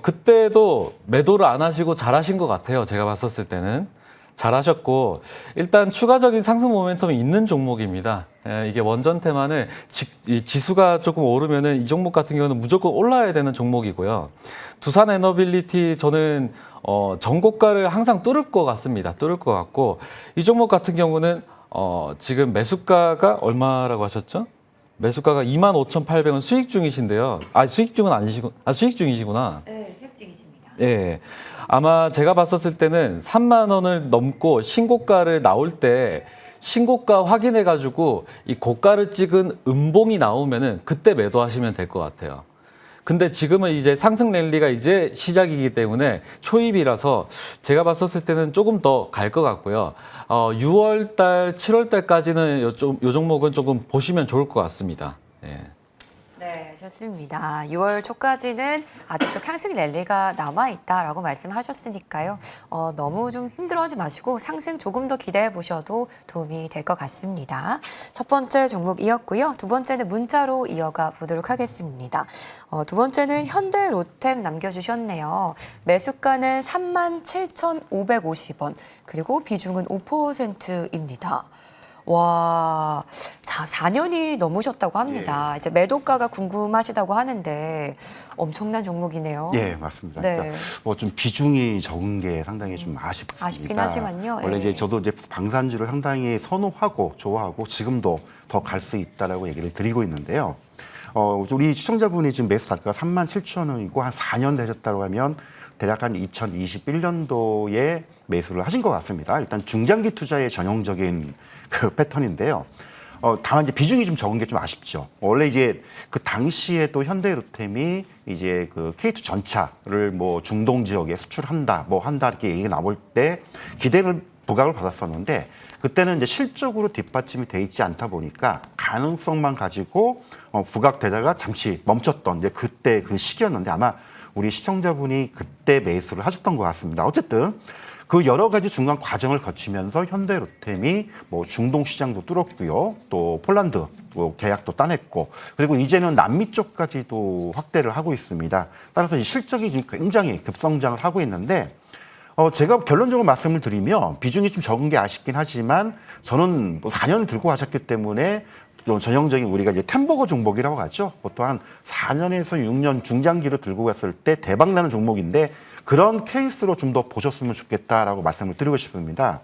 그때도 매도를 안 하시고 잘하신 것 같아요. 제가 봤었을 때는 잘하셨고 일단 추가적인 상승 모멘텀이 있는 종목입니다. 예, 이게 원전 테마는 이 지수가 조금 오르면은 이 종목 같은 경우는 무조건 올라야 되는 종목이고요. 두산 에너빌리티 저는 전고가를 항상 뚫을 것 같습니다. 뚫을 것 같고 이 종목 같은 경우는 지금 매수가가 얼마라고 하셨죠? 매수가가 25,800원 수익 중이신데요. 수익 중은 아니시고, 수익 중이시구나. 네, 수익 중이십니다. 예. 아마 제가 봤었을 때는 3만 원을 넘고 신고가를 나올 때 신고가 확인해가지고 이 고가를 찍은 음봉이 나오면은 그때 매도하시면 될 것 같아요. 근데 지금은 이제 상승 랠리가 이제 시작이기 때문에 초입이라서 제가 봤었을 때는 조금 더 갈 것 같고요. 6월 달, 7월 달까지는 요 종목은 조금 보시면 좋을 것 같습니다. 예. 네, 좋습니다. 6월 초까지는 아직도 상승 랠리가 남아있다라고 말씀하셨으니까요. 너무 좀 힘들어하지 마시고 상승 조금 더 기대해 보셔도 도움이 될 것 같습니다. 첫 번째 종목이었고요. 두 번째는 문자로 이어가 보도록 하겠습니다. 두 번째는 현대로템 남겨주셨네요. 매수가는 37,550원, 그리고 비중은 5%입니다. 와, 자, 4년이 넘으셨다고 합니다. 이제 매도가가 궁금하시다고 하는데 엄청난 종목이네요. 예, 맞습니다. 네. 그러니까 뭐 좀 비중이 적은 게 상당히 좀 아쉽습니다. 아쉽긴 하지만요. 원래 예. 이제 저도 이제 방산주를 상당히 선호하고 좋아하고 지금도 더 갈 수 있다라고 얘기를 드리고 있는데요. 우리 시청자분이 지금 매수 단가가 37,000원이고 한 4년 되셨다고 하면 대략 한 2021년도에 매수를 하신 것 같습니다. 일단 중장기 투자의 전형적인 그 패턴인데요. 다만 이제 비중이 좀 적은 게 좀 아쉽죠. 원래 이제 그 당시에 또 현대로템이 이제 그 K2 전차를 뭐 중동 지역에 수출한다, 뭐 한다 이렇게 얘기가 나올 때 기대를 부각을 받았었는데 그때는 이제 실적으로 뒷받침이 돼 있지 않다 보니까 가능성만 가지고 부각되다가 잠시 멈췄던 이제 그때 그 시기였는데 아마 우리 시청자분이 그때 매수를 하셨던 것 같습니다. 어쨌든 그 여러 가지 중간 과정을 거치면서 현대로템이 뭐 중동 시장도 뚫었고요. 또 폴란드 또 계약도 따냈고 그리고 이제는 남미 쪽까지도 확대를 하고 있습니다. 따라서 이 실적이 지금 굉장히 급성장을 하고 있는데 제가 결론적으로 말씀을 드리면 비중이 좀 적은 게 아쉽긴 하지만 저는 뭐 4년을 들고 가셨기 때문에 전형적인 우리가 이제 템버거 종목이라고 하죠. 보통 한 4년에서 6년 중장기로 들고 갔을 때 대박 나는 종목인데 그런 케이스로 좀 더 보셨으면 좋겠다라고 말씀을 드리고 싶습니다.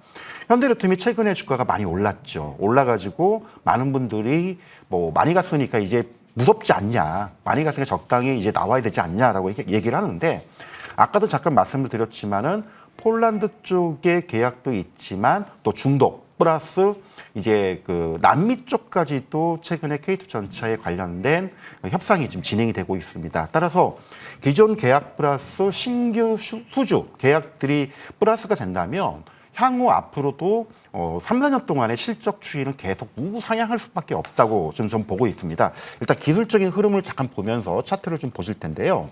현대로템이 최근에 주가가 많이 올랐죠. 올라가지고 많은 분들이 뭐 많이 갔으니까 이제 무섭지 않냐, 많이 갔으니까 적당히 이제 나와야 되지 않냐라고 얘기를 하는데 아까도 잠깐 말씀을 드렸지만은 폴란드 쪽의 계약도 있지만 또 중동 플러스 이제 그 남미 쪽까지도 최근에 K2 전차에 관련된 협상이 지금 진행이 되고 있습니다. 따라서 기존 계약 플러스 신규 수주 계약들이 플러스가 된다면 향후 앞으로도 3, 4년 동안의 실적 추이는 계속 우상향할 수밖에 없다고 좀 보고 있습니다. 일단 기술적인 흐름을 잠깐 보면서 차트를 좀 보실 텐데요.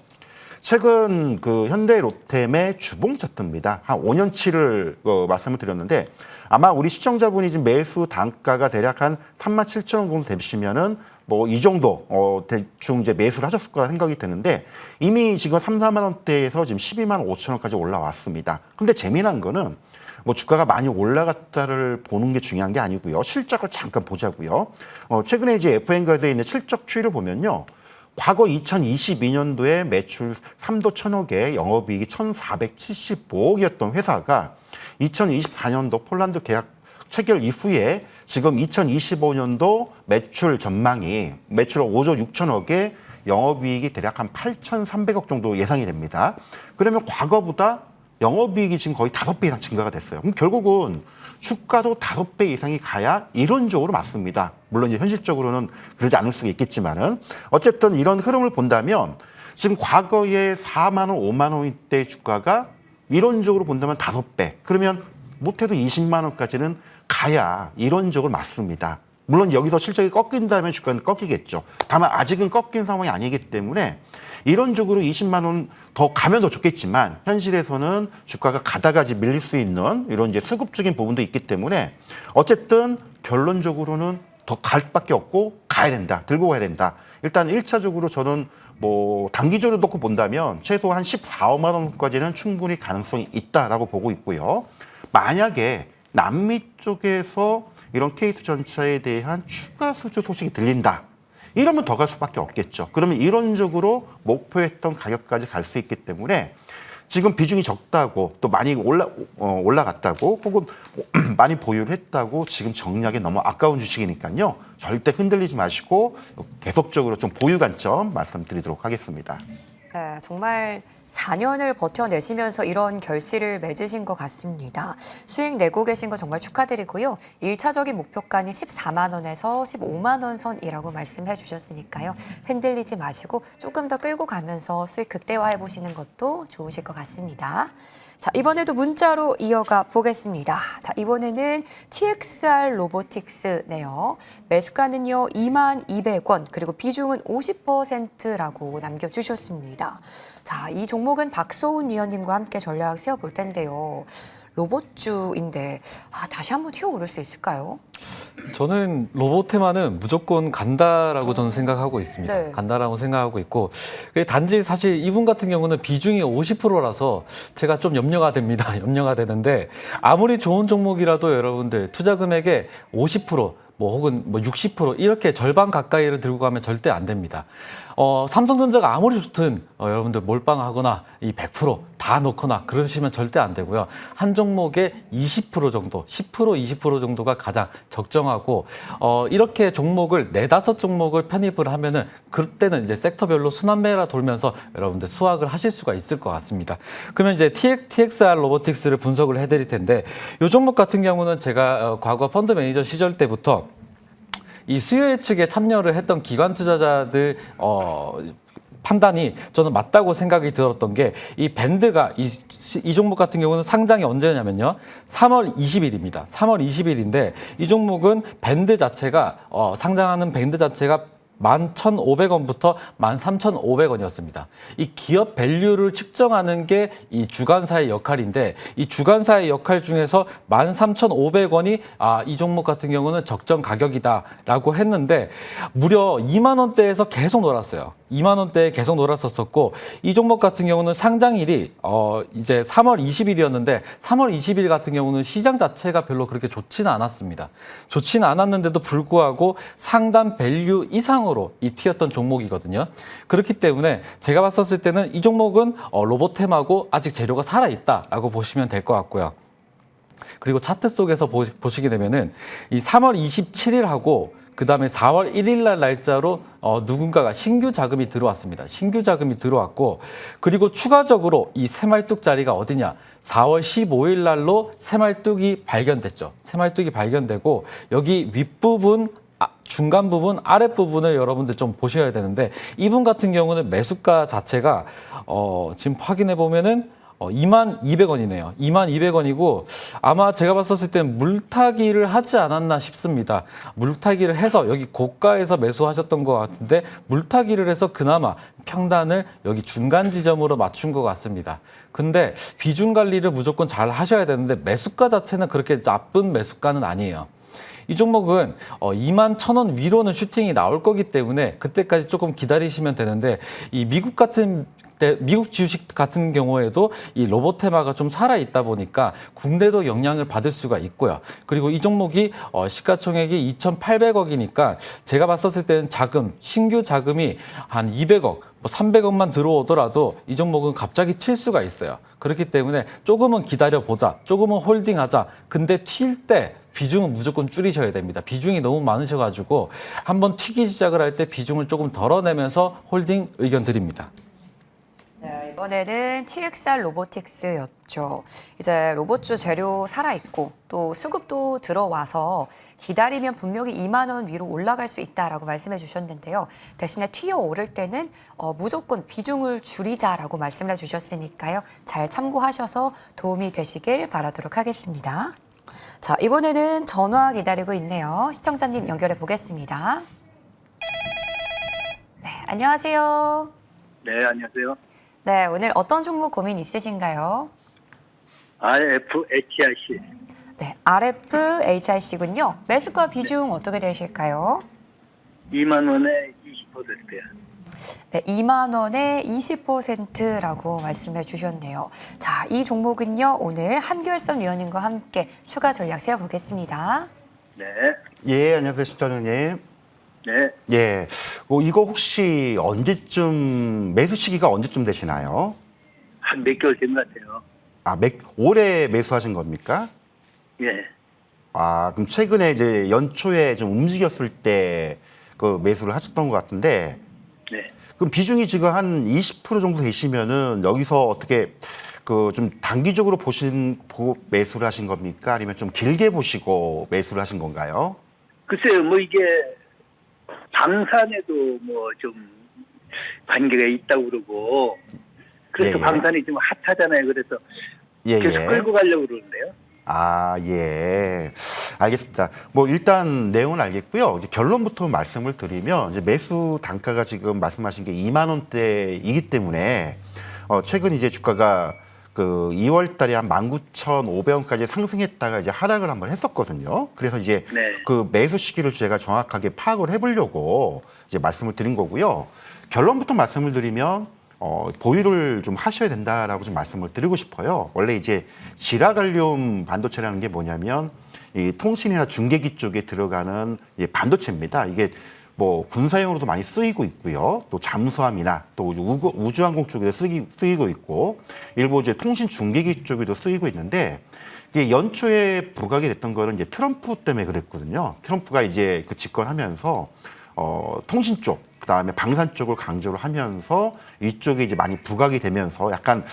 최근 그 현대로템의 주봉 차트입니다. 한 5년치를 말씀을 드렸는데 아마 우리 시청자분이 지금 매수 단가가 대략 한 37,000원 정도 되시면은 뭐 이 정도 대충 이제 매수를 하셨을 거라 생각이 드는데 이미 지금 3, 4만 원대에서 지금 12만 5천 원까지 올라왔습니다. 근데 재미난 거는 뭐 주가가 많이 올라갔다를 보는 게 중요한 게 아니고요. 실적을 잠깐 보자고요. 최근에 이제 FN가에 있는 실적 추이를 보면요. 과거 2022년도에 매출 3조 1,000억에 영업이익이 1,475억이었던 회사가 2024년도 폴란드 계약 체결 이후에 지금 2025년도 매출 전망이 매출 5조 6천억에 영업이익이 대략 한 8,300억 정도 예상이 됩니다. 그러면 과거보다 영업이익이 지금 거의 5배 이상 증가가 됐어요. 그럼 결국은 주가도 5배 이상이 가야 이론적으로 맞습니다. 물론 이제 현실적으로는 그러지 않을 수가 있겠지만은 어쨌든 이런 흐름을 본다면 지금 과거에 4만 원, 5만 원대 주가가 이론적으로 본다면 5배. 그러면 못해도 20만 원까지는 가야 이론적으로 맞습니다. 물론 여기서 실적이 꺾인다면 주가는 꺾이겠죠. 다만 아직은 꺾인 상황이 아니기 때문에 이론적으로 20만 원 더 가면 더 좋겠지만 현실에서는 주가가 가다가 밀릴 수 있는 이런 이제 수급적인 부분도 있기 때문에 어쨌든 결론적으로는 더 갈 수밖에 없고 가야 된다. 들고 가야 된다. 일단 1차적으로 저는 뭐 단기적으로 놓고 본다면 최소 한 14만 원까지는 충분히 가능성이 있다라고 보고 있고요. 만약에 남미 쪽에서 이런 K2 전차에 대한 추가 수주 소식이 들린다. 이러면 더 갈 수밖에 없겠죠. 그러면 이론적으로 목표했던 가격까지 갈 수 있기 때문에 지금 비중이 적다고 또 많이 올라갔다고 혹은 많이 보유를 했다고 지금 정리하기 너무 아까운 주식이니까요. 절대 흔들리지 마시고 계속적으로 좀 보유 관점 말씀드리도록 하겠습니다. 네, 정말 4년을 버텨내시면서 이런 결실을 맺으신 것 같습니다. 수익 내고 계신 거 정말 축하드리고요. 1차적인 목표가는 14만 원에서 15만 원 선이라고 말씀해 주셨으니까요. 흔들리지 마시고 조금 더 끌고 가면서 수익 극대화해 보시는 것도 좋으실 것 같습니다. 자, 이번에도 문자로 이어가 보겠습니다. 자, 이번에는 TXR 로보틱스네요. 매수가는요, 22,200원, 그리고 비중은 50%라고 남겨주셨습니다. 자, 이 종목은 박소훈 위원님과 함께 전략 세워볼 텐데요. 로봇주인데 다시 한번 튀어오를 수 있을까요? 저는 로봇 테마는 무조건 간다라고 저는 생각하고 있습니다. 네. 간다라고 생각하고 있고 단지 사실 이분 같은 경우는 비중이 50%라서 제가 좀 염려가 됩니다. 염려가 되는데 아무리 좋은 종목이라도 여러분들 투자 금액의 50% 혹은 60% 이렇게 절반 가까이를 들고 가면 절대 안 됩니다. 삼성전자가 아무리 좋든 여러분들 몰빵하거나 이 100%다 넣거나 그러시면 절대 안 되고요. 한 종목의 20% 정도, 10%, 20% 정도가 가장 적정하고 이렇게 종목을 4, 5종목을 편입을 하면은 그때는 이제 섹터별로 순환매라 돌면서 여러분들 수확을 하실 수가 있을 것 같습니다. 그러면 이제 TXR 로보틱스를 분석을 해드릴 텐데 이 종목 같은 경우는 제가 과거 펀드 매니저 시절 때부터 이 수요 예측에 참여를 했던 기관 투자자들 판단이 저는 맞다고 생각이 들었던 게 이 밴드가 이 종목 같은 경우는 상장이 언제냐면요. 3월 20일입니다. 3월 20일인데 이 종목은 밴드 자체가 상장하는 밴드 자체가 11,500원부터 13,500원이었습니다. 이 기업 밸류를 측정하는 게 이 주관사의 역할인데 이 주관사의 역할 중에서 13,500원이 이 종목 같은 경우는 적정 가격이다라고 했는데 무려 2만 원대에서 계속 놀았어요. 2만 원대에 계속 놀았었고 이 종목 같은 경우는 상장일이 이제 3월 20일이었는데 3월 20일 같은 경우는 시장 자체가 별로 그렇게 좋지는 않았습니다. 좋지는 않았는데도 불구하고 상단 밸류 이상으로 이 튀었던 종목이거든요. 그렇기 때문에 제가 봤었을 때는 이 종목은 로봇템하고 아직 재료가 살아있다라고 보시면 될 것 같고요. 그리고 차트 속에서 보시게 되면은 이 3월 27일하고 그다음에 4월 1일 날 날짜로 누군가가 신규 자금이 들어왔습니다. 신규 자금이 들어왔고 그리고 추가적으로 이 새말뚝 자리가 어디냐. 4월 15일 날로 새말뚝이 발견됐죠. 새말뚝이 발견되고 여기 윗부분 중간 부분, 아랫부분을 여러분들 좀 보셔야 되는데 이분 같은 경우는 매수가 자체가 지금 확인해 보면은 22,200원이네요. 22,200원이고 아마 제가 봤었을 땐 물타기를 하지 않았나 싶습니다. 물타기를 해서 여기 고가에서 매수하셨던 것 같은데 물타기를 해서 그나마 평단을 여기 중간 지점으로 맞춘 것 같습니다. 근데 비중 관리를 무조건 잘 하셔야 되는데 매수가 자체는 그렇게 나쁜 매수가는 아니에요. 이 종목은 21,000원 위로는 슈팅이 나올 거기 때문에 그때까지 조금 기다리시면 되는데 이 미국 주식 같은 경우에도 이 로봇 테마가 좀 살아있다 보니까 국내도 영향을 받을 수가 있고요. 그리고 이 종목이 시가총액이 2,800억이니까 제가 봤었을 때는 신규 자금이 한 200억, 300억만 들어오더라도 이 종목은 갑자기 튈 수가 있어요. 그렇기 때문에 조금은 기다려보자, 조금은 홀딩하자. 근데 튈 때 비중은 무조건 줄이셔야 됩니다. 비중이 너무 많으셔가지고 한번 튀기 시작을 할 때 비중을 조금 덜어내면서 홀딩 의견 드립니다. 네, 이번에는 TXR 로보틱스였죠. 이제 로봇주 재료 살아있고 또 수급도 들어와서 기다리면 분명히 2만 원 위로 올라갈 수 있다라고 말씀해 주셨는데요. 대신에 튀어오를 때는 무조건 비중을 줄이자라고 말씀해 주셨으니까요. 잘 참고하셔서 도움이 되시길 바라도록 하겠습니다. 자, 이번에는 전화 기다리고 있네요. 시청자님 연결해 보겠습니다. 네, 안녕하세요. 네, 안녕하세요. 네, 오늘 어떤 종목 고민 있으신가요? RFHIC. 네, RF HIC군요. 매수가 비중 어떻게 되실까요? 2만 원에 20%야. 네, 2만 원에 20%라고 말씀해 주셨네요. 자, 이 종목은요, 오늘 한결선 위원님과 함께 추가 전략 세워보겠습니다. 네. 예, 안녕하세요, 시청자님. 네. 예, 이거 혹시 언제쯤 매수 시기가 언제쯤 되시나요? 한 몇 개월 된 것 같아요. 아, 올해 매수하신 겁니까? 예. 아, 그럼 최근에 이제 연초에 좀 움직였을 때 그 매수를 하셨던 것 같은데, 네. 그럼 비중이 지금 한 20% 정도 되시면은 여기서 어떻게 그 좀 단기적으로 보고 매수를 하신 겁니까? 아니면 좀 길게 보시고 매수를 하신 건가요? 글쎄요, 뭐 이게 방산에도 뭐 좀 관계가 있다고 그러고, 그래서 예, 예. 방산이 좀 핫하잖아요. 그래서 예, 계속 예. 끌고 가려고 그러는데요. 아, 예. 알겠습니다. 뭐 일단 내용은 알겠고요. 이제 결론부터 말씀을 드리면 이제 매수 단가가 지금 말씀하신 게 2만 원대이기 때문에 최근 이제 주가가 그 2월 달에 한 19,500원까지 상승했다가 이제 하락을 한번 했었거든요. 그래서 이제 네. 그 매수 시기를 제가 정확하게 파악을 해보려고 이제 말씀을 드린 거고요. 결론부터 말씀을 드리면 보유를 좀 하셔야 된다라고 좀 말씀을 드리고 싶어요. 원래 이제 지라갈륨 반도체라는 게 뭐냐면 이 통신이나 중계기 쪽에 들어가는 반도체입니다. 이게 뭐 군사용으로도 많이 쓰이고 있고요. 또 잠수함이나 또 우주항공 쪽에도 쓰이고 있고 일부 이제 통신 중계기 쪽에도 쓰이고 있는데 이게 연초에 부각이 됐던 거는 이제 트럼프 때문에 그랬거든요. 트럼프가 이제 그 집권하면서 통신 쪽, 그다음에 방산 쪽을 강조를 하면서 이쪽에 이제 많이 부각이 되면서 약간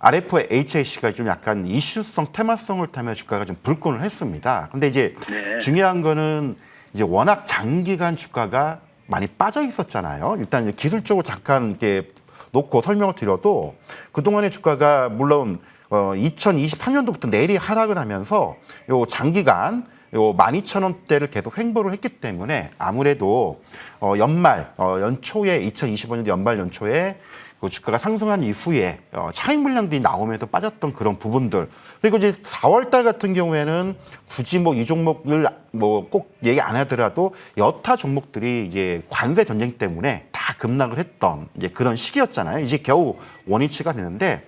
RF HIC가 좀 약간 이슈성, 테마성을 타며 주가가 좀 불권을 했습니다. 근데 이제 네. 중요한 거는 이제 워낙 장기간 주가가 많이 빠져 있었잖아요. 일단 이제 기술적으로 잠깐 이렇게 놓고 설명을 드려도 그동안의 주가가 물론 2023년도부터 내리 하락을 하면서 요 장기간 요 12,000원대를 계속 횡보를 했기 때문에 아무래도 연초에 2025년도 연초에 그 주가가 상승한 이후에 차익 물량들이 나오면서 빠졌던 그런 부분들. 그리고 이제 4월 달 같은 경우에는 굳이 뭐 이 종목을 뭐 꼭 얘기 안 하더라도 여타 종목들이 이제 관세 전쟁 때문에 다 급락을 했던 이제 그런 시기였잖아요. 이제 겨우 원위치가 되는데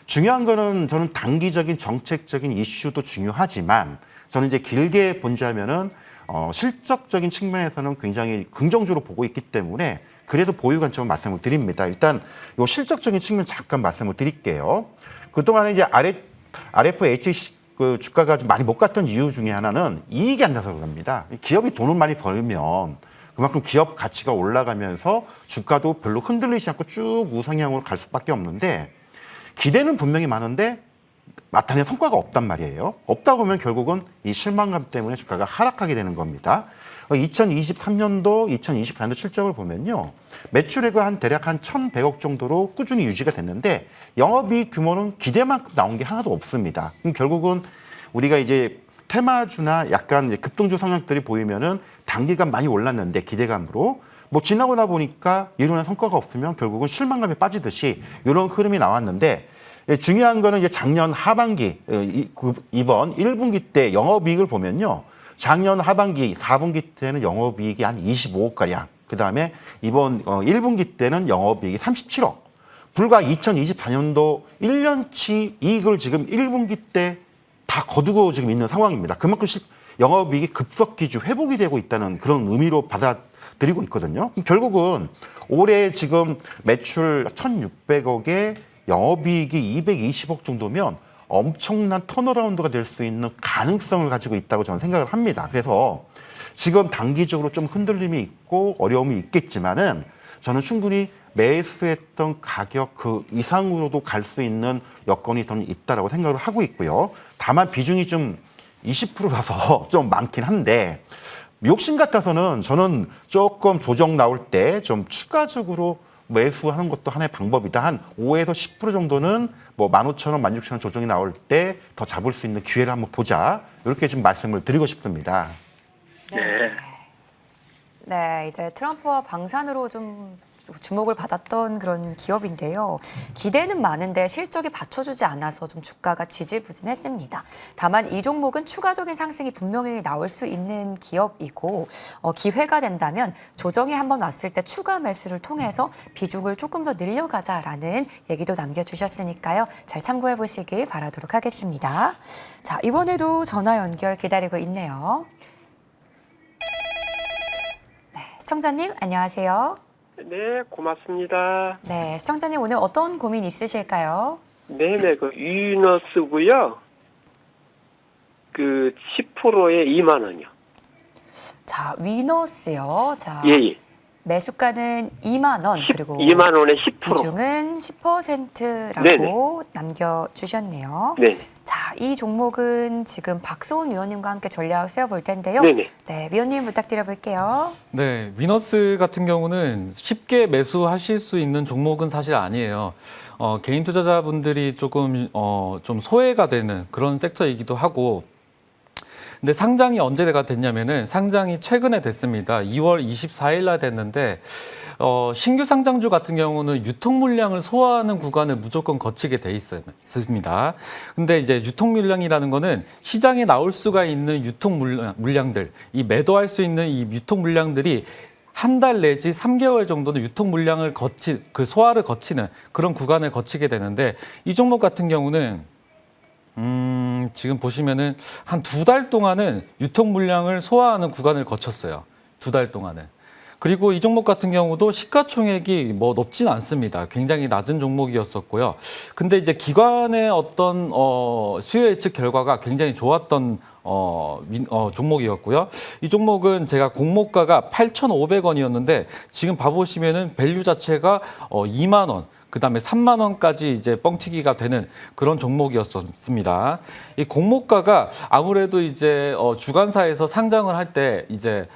중요한 거는 저는 단기적인 정책적인 이슈도 중요하지만 저는 이제 길게 본다면은 실적적인 측면에서는 굉장히 긍정적으로 보고 있기 때문에 그래도 보유 관점을 말씀을 드립니다. 일단 요 실적적인 측면 잠깐 말씀을 드릴게요. 그동안에 이제 RF HIC 그 주가가 좀 많이 못 갔던 이유 중에 하나는 이익이 안 나서 그럽니다. 기업이 돈을 많이 벌면 그만큼 기업 가치가 올라가면서 주가도 별로 흔들리지 않고 쭉 우상향으로 갈 수밖에 없는데 기대는 분명히 많은데 나타낸 성과가 없단 말이에요. 없다 보면 결국은 이 실망감 때문에 주가가 하락하게 되는 겁니다. 2023년도, 2024년도 실적을 보면요. 매출액은 대략 한 1,100억 정도로 꾸준히 유지가 됐는데 영업이익 규모는 기대만큼 나온 게 하나도 없습니다. 그럼 결국은 우리가 이제 테마주나 약간 이제 급등주 성향들이 보이면은 단기간 많이 올랐는데 기대감으로 뭐 지나고 나 보니까 이론의 성과가 없으면 결국은 실망감에 빠지듯이 이런 흐름이 나왔는데 중요한 거는 이제 작년 하반기 이번 1분기 때 영업이익을 보면요. 작년 하반기 4분기 때는 영업이익이 한 25억가량. 그다음에 이번 1분기 때는 영업이익이 37억. 불과 2024년도 1년치 이익을 지금 1분기 때 다 거두고 지금 있는 상황입니다. 그만큼 영업이익이 급속히 회복이 되고 있다는 그런 의미로 받아들이고 있거든요. 결국은 올해 지금 매출 1,600억에 영업이익이 220억 정도면 엄청난 턴어라운드가 될 수 있는 가능성을 가지고 있다고 저는 생각을 합니다. 그래서 지금 단기적으로 좀 흔들림이 있고 어려움이 있겠지만은 저는 충분히 매수했던 가격 그 이상으로도 갈 수 있는 여건이 저는 있다라고 생각을 하고 있고요. 다만 비중이 좀 20%라서 좀 많긴 한데 욕심 같아서는 저는 조금 조정 나올 때 좀 추가적으로 매수하는 것도 하나의 방법이다. 한 5에서 10% 정도는 뭐 15,000원, 16,000원 조정이 나올 때 더 잡을 수 있는 기회를 한번 보자. 이렇게 좀 말씀을 드리고 싶습니다. 네. 네, 이제 트럼프와 방산으로 좀 주목을 받았던 그런 기업인데요. 기대는 많은데 실적이 받쳐주지 않아서 좀 주가가 지지부진했습니다. 다만 이 종목은 추가적인 상승이 분명히 나올 수 있는 기업이고 기회가 된다면 조정이 한번 왔을 때 추가 매수를 통해서 비중을 조금 더 늘려가자라는 얘기도 남겨주셨으니까요. 잘 참고해 보시길 바라도록 하겠습니다. 자, 이번에도 전화 연결 기다리고 있네요. 네, 시청자님 안녕하세요. 네, 고맙습니다. 네, 시청자님 오늘 어떤 고민 있으실까요? 네네, 그 위너스고요. 그 10%에 2만 원이요. 자, 위너스요. 자, 예. 매수가는 2만 원 그리고 2만 원에 10%. 비중은 10%라고 네네. 남겨주셨네요. 네. 자, 이 종목은 지금 박소은 위원님과 함께 전략 세워볼 텐데요. 네네. 네, 위원님 부탁드려볼게요. 네, 위너스 같은 경우는 쉽게 매수하실 수 있는 종목은 사실 아니에요. 개인 투자자분들이 조금 좀 소외가 되는 그런 섹터이기도 하고, 근데 상장이 언제가 됐냐면은 상장이 최근에 됐습니다. 2월 24일 날 됐는데 신규 상장주 같은 경우는 유통 물량을 소화하는 구간을 무조건 거치게 돼 있습니다. 근데 이제 유통 물량이라는 거는 시장에 나올 수가 있는 유통 물량들, 이 매도할 수 있는 이 유통 물량들이 한 달 내지 3개월 정도는 유통 물량을 그 소화를 거치는 그런 구간을 거치게 되는데 이 종목 같은 경우는 지금 보시면은 한 2달 동안은 유통 물량을 소화하는 구간을 거쳤어요. 2달 동안은. 그리고 이 종목 같은 경우도 시가총액이 뭐 높지는 않습니다. 굉장히 낮은 종목이었었고요. 근데 이제 기관의 어떤 수요 예측 결과가 굉장히 좋았던 종목이었고요. 이 종목은 제가 공모가가 8,500원이었는데 지금 봐보시면은 밸류 자체가 2만 원. 그다음에 3만 원까지 이제 뻥튀기가 되는 그런 종목이었습니다. 이 공모가가 아무래도 이제 주간사에서 상장을 할 때 이제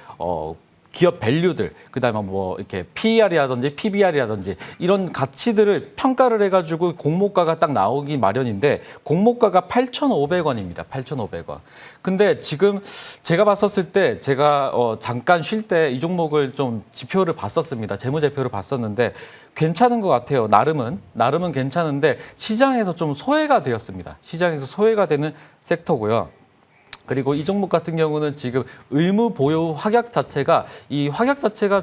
기업 밸류들, 그다음에 뭐 이렇게 PER이라든지 PBR이라든지 이런 가치들을 평가를 해가지고 공모가가 딱 나오기 마련인데 공모가가 8,500원입니다. 8,500원. 근데 지금 제가 봤었을 때 제가 잠깐 쉴 때 이 종목을 좀 지표를 봤었습니다. 재무제표를 봤었는데 괜찮은 것 같아요. 나름은 괜찮은데 시장에서 좀 소외가 되었습니다. 시장에서 소외가 되는 섹터고요. 그리고 이 종목 같은 경우는 지금 의무 보유 확약 자체가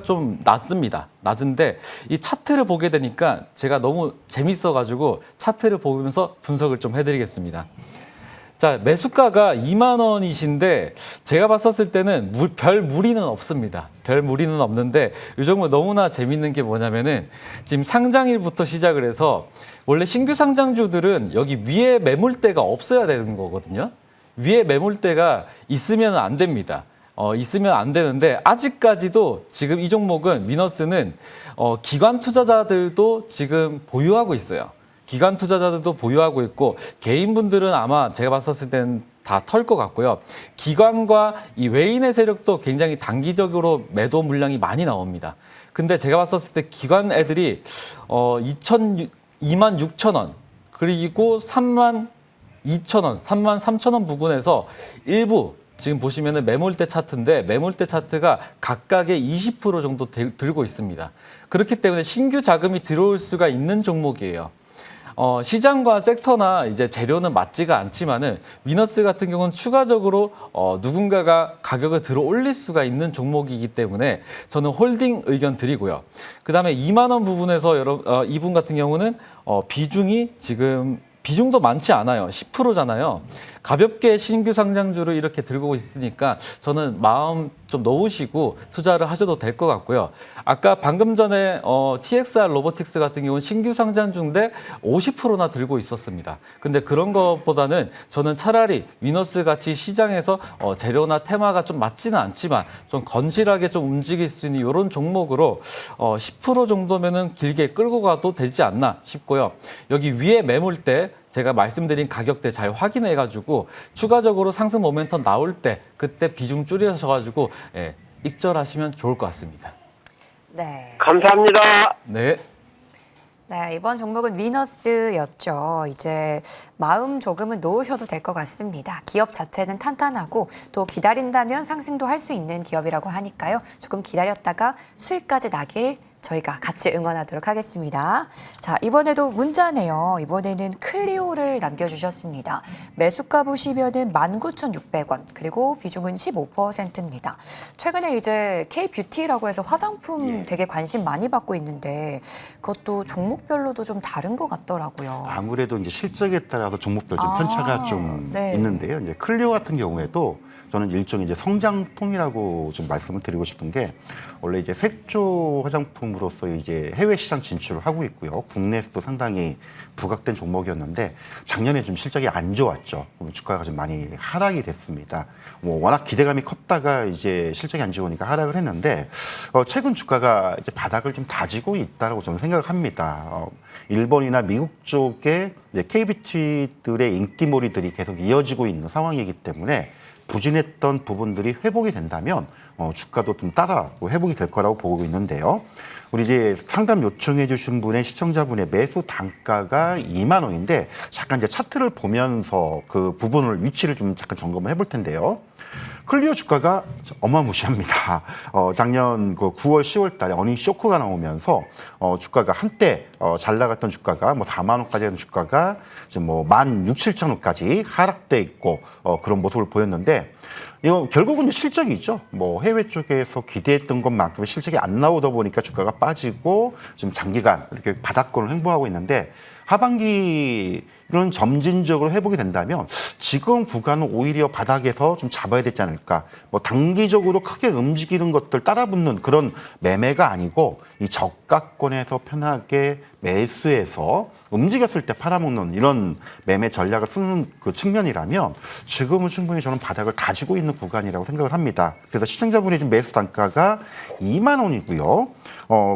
좀 낮습니다. 낮은데 이 차트를 보게 되니까 제가 너무 재밌어가지고 차트를 보면서 분석을 좀 해드리겠습니다. 자, 매수가가 2만 원이신데 제가 봤었을 때는 별 무리는 없습니다. 별 무리는 없는데 이 종목 너무나 재밌는 게 뭐냐면은 지금 상장일부터 시작을 해서 원래 신규 상장주들은 여기 위에 매물대가 없어야 되는 거거든요. 위에 매물대가 있으면 안 됩니다. 있으면 안 되는데 아직까지도 지금 이 종목은 위너스는 기관 투자자들도 지금 보유하고 있어요. 기관 투자자들도 보유하고 있고 개인분들은 아마 제가 봤었을 때는 다 털 것 같고요. 기관과 이 외인의 세력도 굉장히 단기적으로 매도 물량이 많이 나옵니다. 근데 제가 봤었을 때 기관 애들이 26,000원 그리고 32,000원, 33,000원 부근에서 일부 지금 보시면은 매물대 차트인데 매물대 차트가 각각의 20% 정도 들고 있습니다. 그렇기 때문에 신규 자금이 들어올 수가 있는 종목이에요. 시장과 섹터나 이제 재료는 맞지가 않지만은 위너스 같은 경우는 추가적으로 누군가가 가격을 들어 올릴 수가 있는 종목이기 때문에 저는 홀딩 의견 드리고요. 그다음에 2만 원 부분에서 이분 같은 경우는 비중도 많지 않아요. 10%잖아요. 가볍게 신규 상장주를 이렇게 들고 있으니까 저는 마음 좀 놓으시고 투자를 하셔도 될 것 같고요. 아까 방금 전에 TXR 로보틱스 같은 경우는 신규 상장주인데 50%나 들고 있었습니다. 근데 그런 것보다는 저는 차라리 위너스 같이 시장에서 재료나 테마가 좀 맞지는 않지만 좀 건실하게 좀 움직일 수 있는 이런 종목으로 10% 정도면은 길게 끌고 가도 되지 않나 싶고요. 여기 위에 매물대 제가 말씀드린 가격대 잘 확인해가지고 추가적으로 상승 모멘텀 나올 때 그때 비중 줄이셔가지고 익절하시면 좋을 것 같습니다. 네. 감사합니다. 네. 네, 이번 종목은 위너스였죠. 이제 마음 조금은 놓으셔도 될 것 같습니다. 기업 자체는 탄탄하고 또 기다린다면 상승도 할 수 있는 기업이라고 하니까요. 조금 기다렸다가 수익까지 나길 저희가 같이 응원하도록 하겠습니다. 자, 이번에도 문자네요. 이번에는 클리오를 남겨주셨습니다. 매수가 보시면은 19,600원, 그리고 비중은 15%입니다. 최근에 이제 K-뷰티라고 해서 화장품 되게 관심 많이 받고 있는데 그것도 종목별로도 좀 다른 것 같더라고요. 아무래도 이제 실적에 따라서 종목별 좀 편차가 좀 네. 있는데요. 이제 클리오 같은 경우에도 저는 일종의 이제 성장통이라고 좀 말씀을 드리고 싶은 게 원래 이제 색조 화장품으로서 이제 해외 시장 진출을 하고 있고요. 국내에서도 상당히 부각된 종목이었는데 작년에 좀 실적이 안 좋았죠. 주가가 좀 많이 하락이 됐습니다. 뭐 워낙 기대감이 컸다가 이제 실적이 안 좋으니까 하락을 했는데 최근 주가가 이제 바닥을 좀 다지고 있다라고 저는 생각을 합니다. 일본이나 미국 쪽에 K뷰티들의 인기몰이들이 계속 이어지고 있는 상황이기 때문에 부진했던 부분들이 회복이 된다면 주가도 좀 따라 회복이 될 거라고 보고 있는데요. 우리 이제 상담 요청해 주신 분의 시청자분의 매수 단가가 2만 원인데 잠깐 이제 차트를 보면서 그 부분을 위치를 좀 잠깐 점검을 해볼 텐데요. 클리오 주가가 어마무시합니다. 작년 그 9월, 10월 달에 어닝 쇼크가 나오면서 주가가 한때 잘 나갔던 주가가 뭐 4만 원까지 하는 주가가 지금 뭐 16,000원까지 하락돼 있고 그런 모습을 보였는데 이거 결국은 실적이죠. 뭐 해외 쪽에서 기대했던 것만큼의 실적이 안 나오다 보니까 주가가 빠지고 좀 장기간 이렇게 바닥권을 횡보하고 있는데 하반기는 점진적으로 회복이 된다면 지금 구간은 오히려 바닥에서 좀 잡아야 되지 않을까. 뭐 단기적으로 크게 움직이는 것들 따라붙는 그런 매매가 아니고 이 저가권에서 편하게 매수해서 움직였을 때 팔아먹는 이런 매매 전략을 쓰는 그 측면이라면 지금은 충분히 저는 바닥을 다지고 있는 구간이라고 생각을 합니다. 그래서 시청자분의 지금 매수 단가가 2만 원이고요.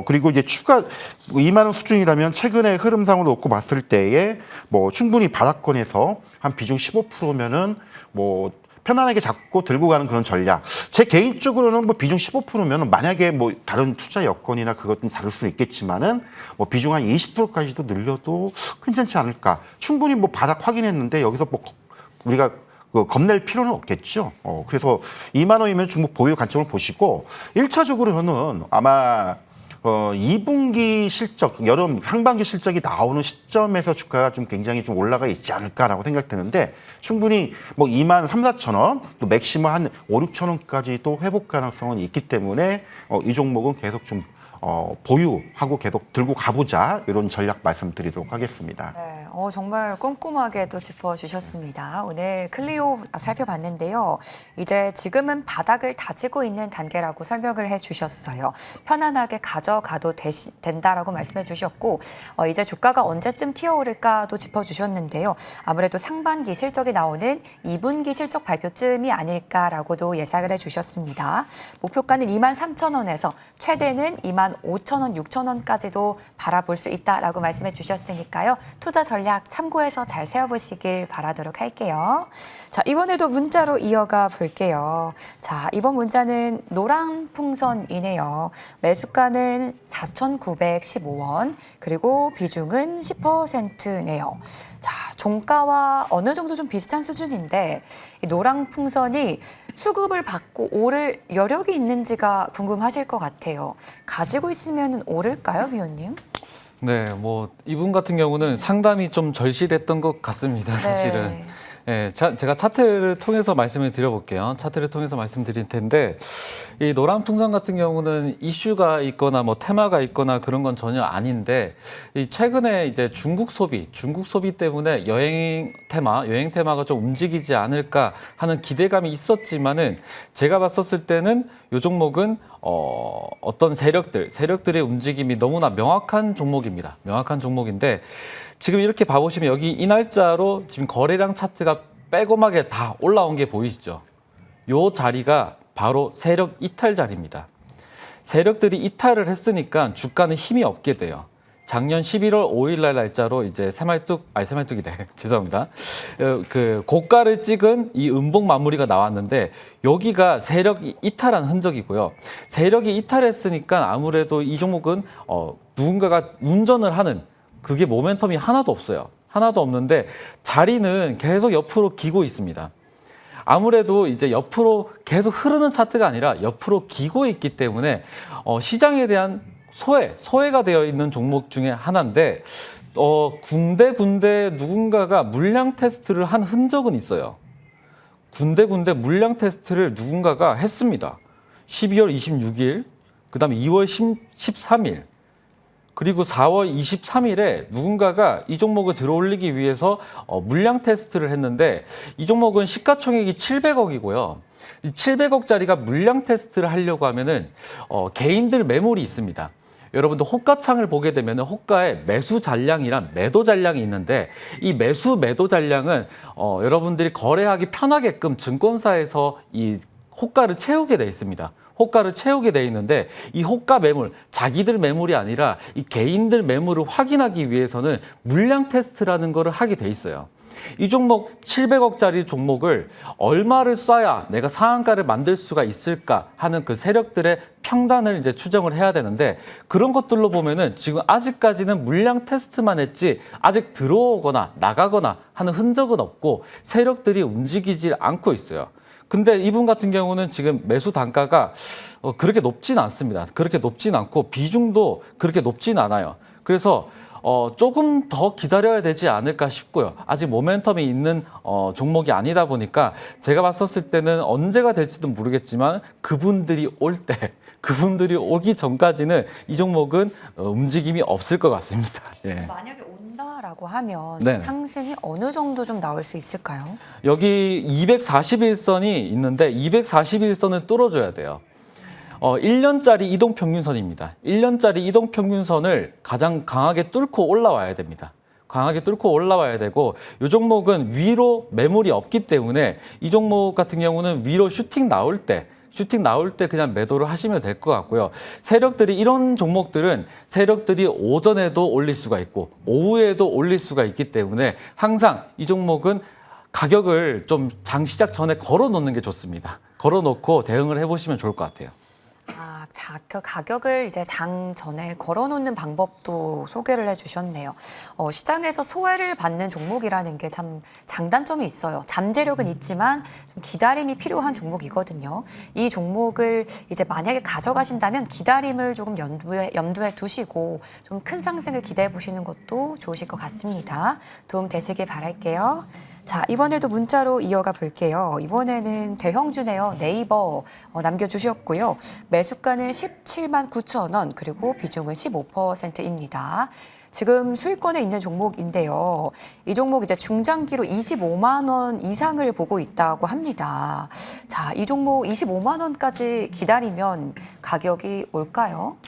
그리고 이제 추가 2만 원 수준이라면 최근의 흐름상으로 놓고 봤을 때에 뭐 충분히 바닥권에서 한 비중 15%면은 뭐 편안하게 잡고 들고 가는 그런 전략. 제 개인적으로는 뭐 비중 15%면 만약에 뭐 다른 투자 여건이나 그것 좀 다를 수는 있겠지만은 뭐 비중 한 20%까지도 늘려도 괜찮지 않을까. 충분히 뭐 바닥 확인했는데 여기서 뭐 우리가 겁낼 필요는 없겠죠. 그래서 2만 원이면 중국 보유 관점을 보시고 1차적으로 저는 아마 2분기 실적, 여름 상반기 실적이 나오는 시점에서 주가가 좀 굉장히 좀 올라가 있지 않을까라고 생각되는데 충분히 뭐 2만 3, 4천 원, 또 맥시멈 한 5, 6천 원까지도 회복 가능성은 있기 때문에 이 종목은 계속 좀 보유하고 계속 들고 가보자 이런 전략 말씀드리도록 하겠습니다. 네, 정말 꼼꼼하게도 짚어주셨습니다. 오늘 클리오 살펴봤는데요. 이제 지금은 바닥을 다지고 있는 단계라고 설명을 해주셨어요. 편안하게 가져가도 된다라고 말씀해 주셨고 이제 주가가 언제쯤 튀어오를까도 짚어주셨는데요. 아무래도 상반기 실적이 나오는 2분기 실적 발표쯤이 아닐까라고도 예상을 해주셨습니다. 목표가는 23,000원에서 최대는 25,000원, 6,000원까지도 바라볼 수 있다라고 말씀해 주셨으니까요. 투자 전략 참고해서 잘 세워보시길 바라도록 할게요. 자, 이번에도 문자로 이어가 볼게요. 자, 이번 문자는 노랑풍선이네요. 매수가는 4,915원, 그리고 비중은 10%네요. 자, 종가와 어느 정도 좀 비슷한 수준인데 이 노랑풍선이 수급을 받고 오를 여력이 있는지가 궁금하실 것 같아요. 가지고 있으면 오를까요, 위원님? 네, 뭐 이분 같은 경우는 상담이 좀 절실했던 것 같습니다, 사실은. 네. 네, 제가 차트를 통해서 말씀을 드려볼게요. 차트를 통해서 말씀드릴 텐데 이 노랑풍선 같은 경우는 이슈가 있거나 뭐 테마가 있거나 그런 건 전혀 아닌데 이 최근에 이제 중국 소비 때문에 여행 테마가 좀 움직이지 않을까 하는 기대감이 있었지만은 제가 봤었을 때는 이 종목은 어떤 세력들의 움직임이 너무나 명확한 종목입니다. 명확한 종목인데 지금 이렇게 봐보시면 여기 이 날짜로 지금 거래량 차트가 빼꼼하게 다 올라온 게 보이시죠? 요 자리가 바로 세력 이탈 자리입니다. 세력들이 이탈을 했으니까 주가는 힘이 없게 돼요. 작년 11월 5일 날 날짜로 이제 새말뚝이래. 죄송합니다. 그 고가를 찍은 이 음봉 마무리가 나왔는데 여기가 세력이 이탈한 흔적이고요. 세력이 이탈했으니까 아무래도 이 종목은 누군가가 운전을 하는 그게 모멘텀이 하나도 없어요. 하나도 없는데 자리는 계속 옆으로 기고 있습니다. 아무래도 이제 옆으로 계속 흐르는 차트가 아니라 옆으로 기고 있기 때문에 시장에 대한 소외가 되어 있는 종목 중에 하나인데 군데군데 누군가가 물량 테스트를 한 흔적은 있어요. 군데군데 물량 테스트를 누군가가 했습니다. 12월 26일, 그다음에 2월 13일, 그리고 4월 23일에 누군가가 이 종목을 들어올리기 위해서 물량 테스트를 했는데 이 종목은 시가총액이 700억이고요. 이 700억짜리가 물량 테스트를 하려고 하면은 개인들 매물이 있습니다. 여러분들 호가창을 보게 되면 호가에 매수 잔량이랑 매도 잔량이 있는데 이 매수 매도 잔량은 여러분들이 거래하기 편하게끔 증권사에서 이 호가를 채우게 돼 있습니다. 호가를 채우게 돼 있는데 이 호가 매물, 자기들 매물이 아니라 이 개인들 매물을 확인하기 위해서는 물량 테스트라는 거를 하게 돼 있어요. 이 종목 700억짜리 종목을 얼마를 쏴야 내가 상한가를 만들 수가 있을까 하는 그 세력들의 평단을 이제 추정을 해야 되는데 그런 것들로 보면은 지금 아직까지는 물량 테스트만 했지 아직 들어오거나 나가거나 하는 흔적은 없고 세력들이 움직이질 않고 있어요. 근데 이분 같은 경우는 지금 매수 단가가 그렇게 높진 않습니다. 그렇게 높진 않고 비중도 그렇게 높진 않아요. 그래서 조금 더 기다려야 되지 않을까 싶고요. 아직 모멘텀이 있는 종목이 아니다 보니까 제가 봤었을 때는 언제가 될지도 모르겠지만 그분들이 그분들이 오기 전까지는 이 종목은 움직임이 없을 것 같습니다. 예. 만약에 온다라고 하면 네. 상승이 어느 정도 좀 나올 수 있을까요? 여기 241선이 있는데 241선을 뚫어줘야 돼요. 1년짜리 이동평균선입니다. 1년짜리 이동평균선을 가장 강하게 뚫고 올라와야 됩니다. 강하게 뚫고 올라와야 되고 이 종목은 위로 매물이 없기 때문에 이 종목 같은 경우는 위로 슈팅 나올 때 그냥 매도를 하시면 될 것 같고요. 세력들이 이런 종목들은 세력들이 오전에도 올릴 수가 있고 오후에도 올릴 수가 있기 때문에 항상 이 종목은 가격을 좀 장 시작 전에 걸어 놓는 게 좋습니다. 걸어 놓고 대응을 해보시면 좋을 것 같아요. 그 가격을 이제 장 전에 걸어놓는 방법도 소개를 해주셨네요. 시장에서 소외를 받는 종목이라는 게 참 장단점이 있어요. 잠재력은 있지만 좀 기다림이 필요한 종목이거든요. 이 종목을 이제 만약에 가져가신다면 기다림을 조금 염두에 두시고 좀 큰 상승을 기대해 보시는 것도 좋으실 것 같습니다. 도움 되시길 바랄게요. 자, 이번에도 문자로 이어가 볼게요. 이번에는 대형주네요. 네이버 남겨주셨고요. 매수가는 17만 9천 원, 그리고 비중은 15%입니다. 지금 수익권에 있는 종목인데요. 이 종목 이제 중장기로 25만 원 이상을 보고 있다고 합니다. 자, 이 종목 25만 원까지 기다리면 가격이 올까요?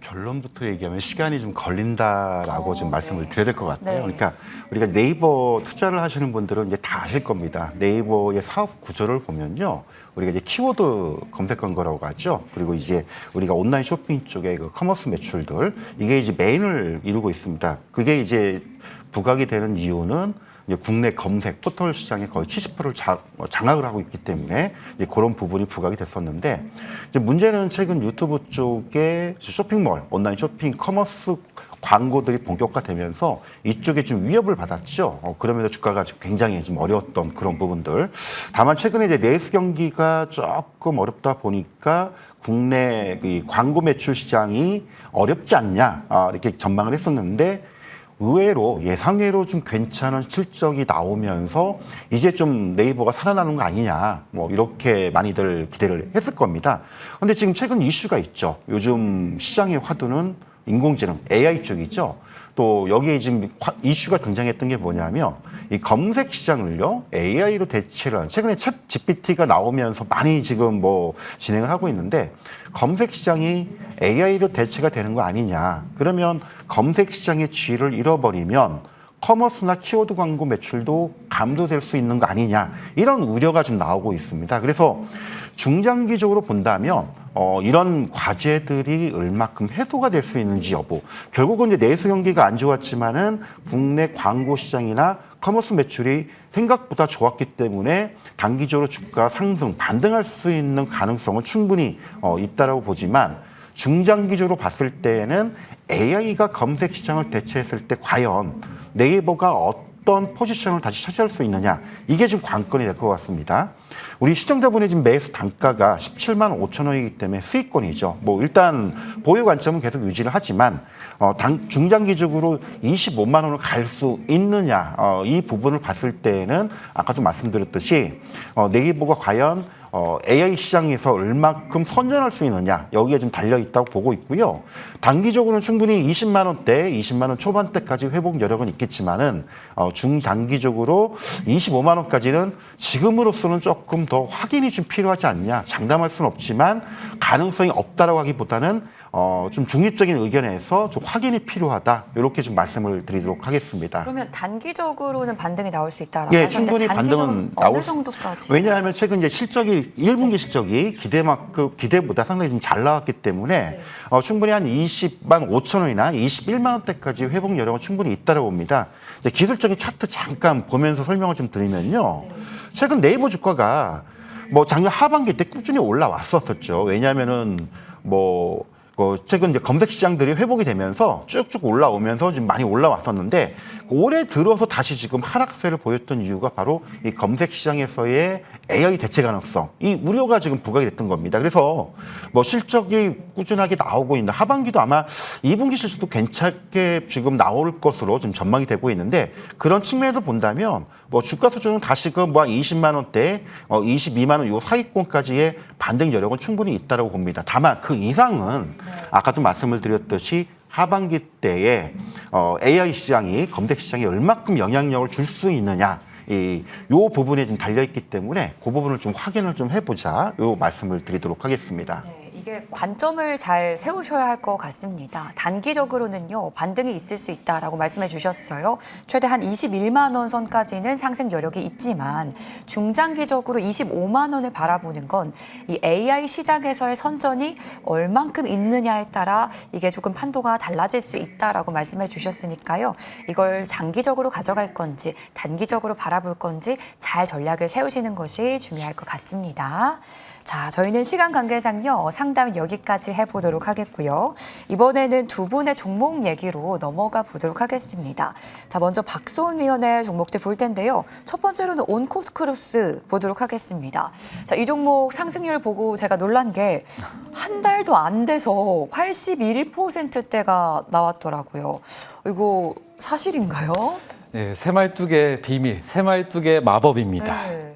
결론부터 얘기하면 시간이 좀 걸린다라고 좀 말씀을 네. 드려야 될 것 같아요. 네. 그러니까 우리가 네이버 투자를 하시는 분들은 이제 다 아실 겁니다. 네이버의 사업 구조를 보면요. 우리가 이제 키워드 검색 광고라고 하죠. 그리고 이제 우리가 온라인 쇼핑 쪽의 그 커머스 매출들 이게 이제 메인을 이루고 있습니다. 그게 이제 부각이 되는 이유는 이제 국내 검색 포털 시장의 거의 70%를 장악을 하고 있기 때문에 이제 그런 부분이 부각이 됐었는데 이제 문제는 최근 유튜브 쪽에 쇼핑몰, 온라인 쇼핑, 커머스 광고들이 본격화되면서 이쪽에 좀 위협을 받았죠. 그러면서 주가가 굉장히 좀 어려웠던 그런 부분들. 다만 최근에 이제 내수 경기가 조금 어렵다 보니까 국내 이 광고 매출 시장이 어렵지 않냐 이렇게 전망을 했었는데. 의외로 예상외로 좀 괜찮은 실적이 나오면서 이제 좀 네이버가 살아나는 거 아니냐 뭐 이렇게 많이들 기대를 했을 겁니다. 그런데 지금 최근 이슈가 있죠. 요즘 시장의 화두는 인공지능, AI 쪽이죠. 또 여기에 지금 이슈가 등장했던 게 뭐냐면 이 검색 시장을요 AI로 대체를 한 최근에 챗 GPT가 나오면서 많이 지금 뭐 진행을 하고 있는데 검색 시장이 AI로 대체가 되는 거 아니냐. 그러면 검색 시장의 지위를 잃어버리면 커머스나 키워드 광고 매출도 감소될 수 있는 거 아니냐. 이런 우려가 좀 나오고 있습니다. 그래서 중장기적으로 본다면 이런 과제들이 얼마큼 해소가 될 수 있는지 여부. 결국은 이제 내수 경기가 안 좋았지만은 국내 광고 시장이나 커머스 매출이 생각보다 좋았기 때문에 단기적으로 주가 상승, 반등할 수 있는 가능성은 충분히 있다라고 보지만 중장기적으로 봤을 때에는 AI가 검색 시장을 대체했을 때 과연 네이버가 어떤 포지션을 다시 차지할 수 있느냐 이게 좀 관건이 될 것 같습니다. 우리 시청자분의 지금 매수 단가가 17만 5천 원이기 때문에 수익권이죠. 뭐 일단 보유 관점은 계속 유지를 하지만 중장기적으로 25만 원을 갈 수 있느냐 이 부분을 봤을 때는 아까도 말씀드렸듯이 네이버가 과연 AI 시장에서 얼마큼 선전할 수 있느냐 여기에 좀 달려 있다고 보고 있고요. 단기적으로는 충분히 20만 원대, 20만 원 초반대까지 회복 여력은 있겠지만은 중장기적으로 25만 원까지는 지금으로서는 조금 더 확인이 좀 필요하지 않냐. 장담할 수는 없지만 가능성이 없다라고 하기보다는 좀 중립적인 의견에서 좀 확인이 필요하다. 이렇게 좀 말씀을 드리도록 하겠습니다. 그러면 단기적으로는 반등이 나올 수 있다라고 예, 하셨는데 충분히 반등은 어느 나올 정도까지? 왜냐하면 최근 이제 실적이 1분기 실적이 기대보다 상당히 좀 잘 나왔기 때문에 충분히 한 20만 5천 원이나 21만 원대까지 회복 여력은 충분히 있다고 봅니다. 이제 기술적인 차트 잠깐 보면서 설명을 좀 드리면요. 최근 네이버 주가가 뭐 작년 하반기 때 꾸준히 올라왔었죠. 왜냐하면은 최근 이제 검색 시장들이 회복이 되면서 쭉쭉 올라오면서 좀 많이 올라왔었는데 올해 들어서 다시 지금 하락세를 보였던 이유가 바로 이 검색 시장에서의 AI 대체 가능성, 이 우려가 지금 부각이 됐던 겁니다. 그래서 뭐 실적이 꾸준하게 나오고 있는 하반기도 아마 2분기 실적도 괜찮게 지금 나올 것으로 좀 전망이 되고 있는데 그런 측면에서 본다면 뭐 주가 수준은 다시금 뭐 20만 원대, 22만 원 요 사이권까지의 반등 여력은 충분히 있다고 봅니다. 다만 그 이상은 아까도 말씀을 드렸듯이 하반기 때에 AI 시장이 검색 시장에 얼마큼 영향력을 줄 수 있느냐 요 부분에 좀 달려 있기 때문에 그 부분을 좀 확인을 좀 해보자 요 말씀을 드리도록 하겠습니다. 네, 이게 관점을 잘 세우셔야 할 것 같습니다. 단기적으로는요, 반등이 있을 수 있다라고 말씀해 주셨어요. 최대 한 21만 원 선까지는 상승 여력이 있지만 중장기적으로 25만 원을 바라보는 건 이 AI 시장에서의 선전이 얼만큼 있느냐에 따라 이게 조금 판도가 달라질 수 있다라고 말씀해 주셨으니까요. 이걸 장기적으로 가져갈 건지 단기적으로 바라볼 건지 잘 전략을 세우시는 것이 중요할 것 같습니다. 자, 저희는 시간 관계상요, 상담 여기까지 해보도록 하겠고요. 이번에는 두 분의 종목 얘기로 넘어가 보도록 하겠습니다. 자, 먼저 박소은 위원의 종목들 볼 텐데요. 첫 번째로는 온코크로스 보도록 하겠습니다. 자, 이 종목 상승률 보고 제가 놀란 게 한 달도 안 돼서 81%대가 나왔더라고요. 이거 사실인가요? 네, 새말뚝의 비밀, 새말뚝의 마법입니다. 네.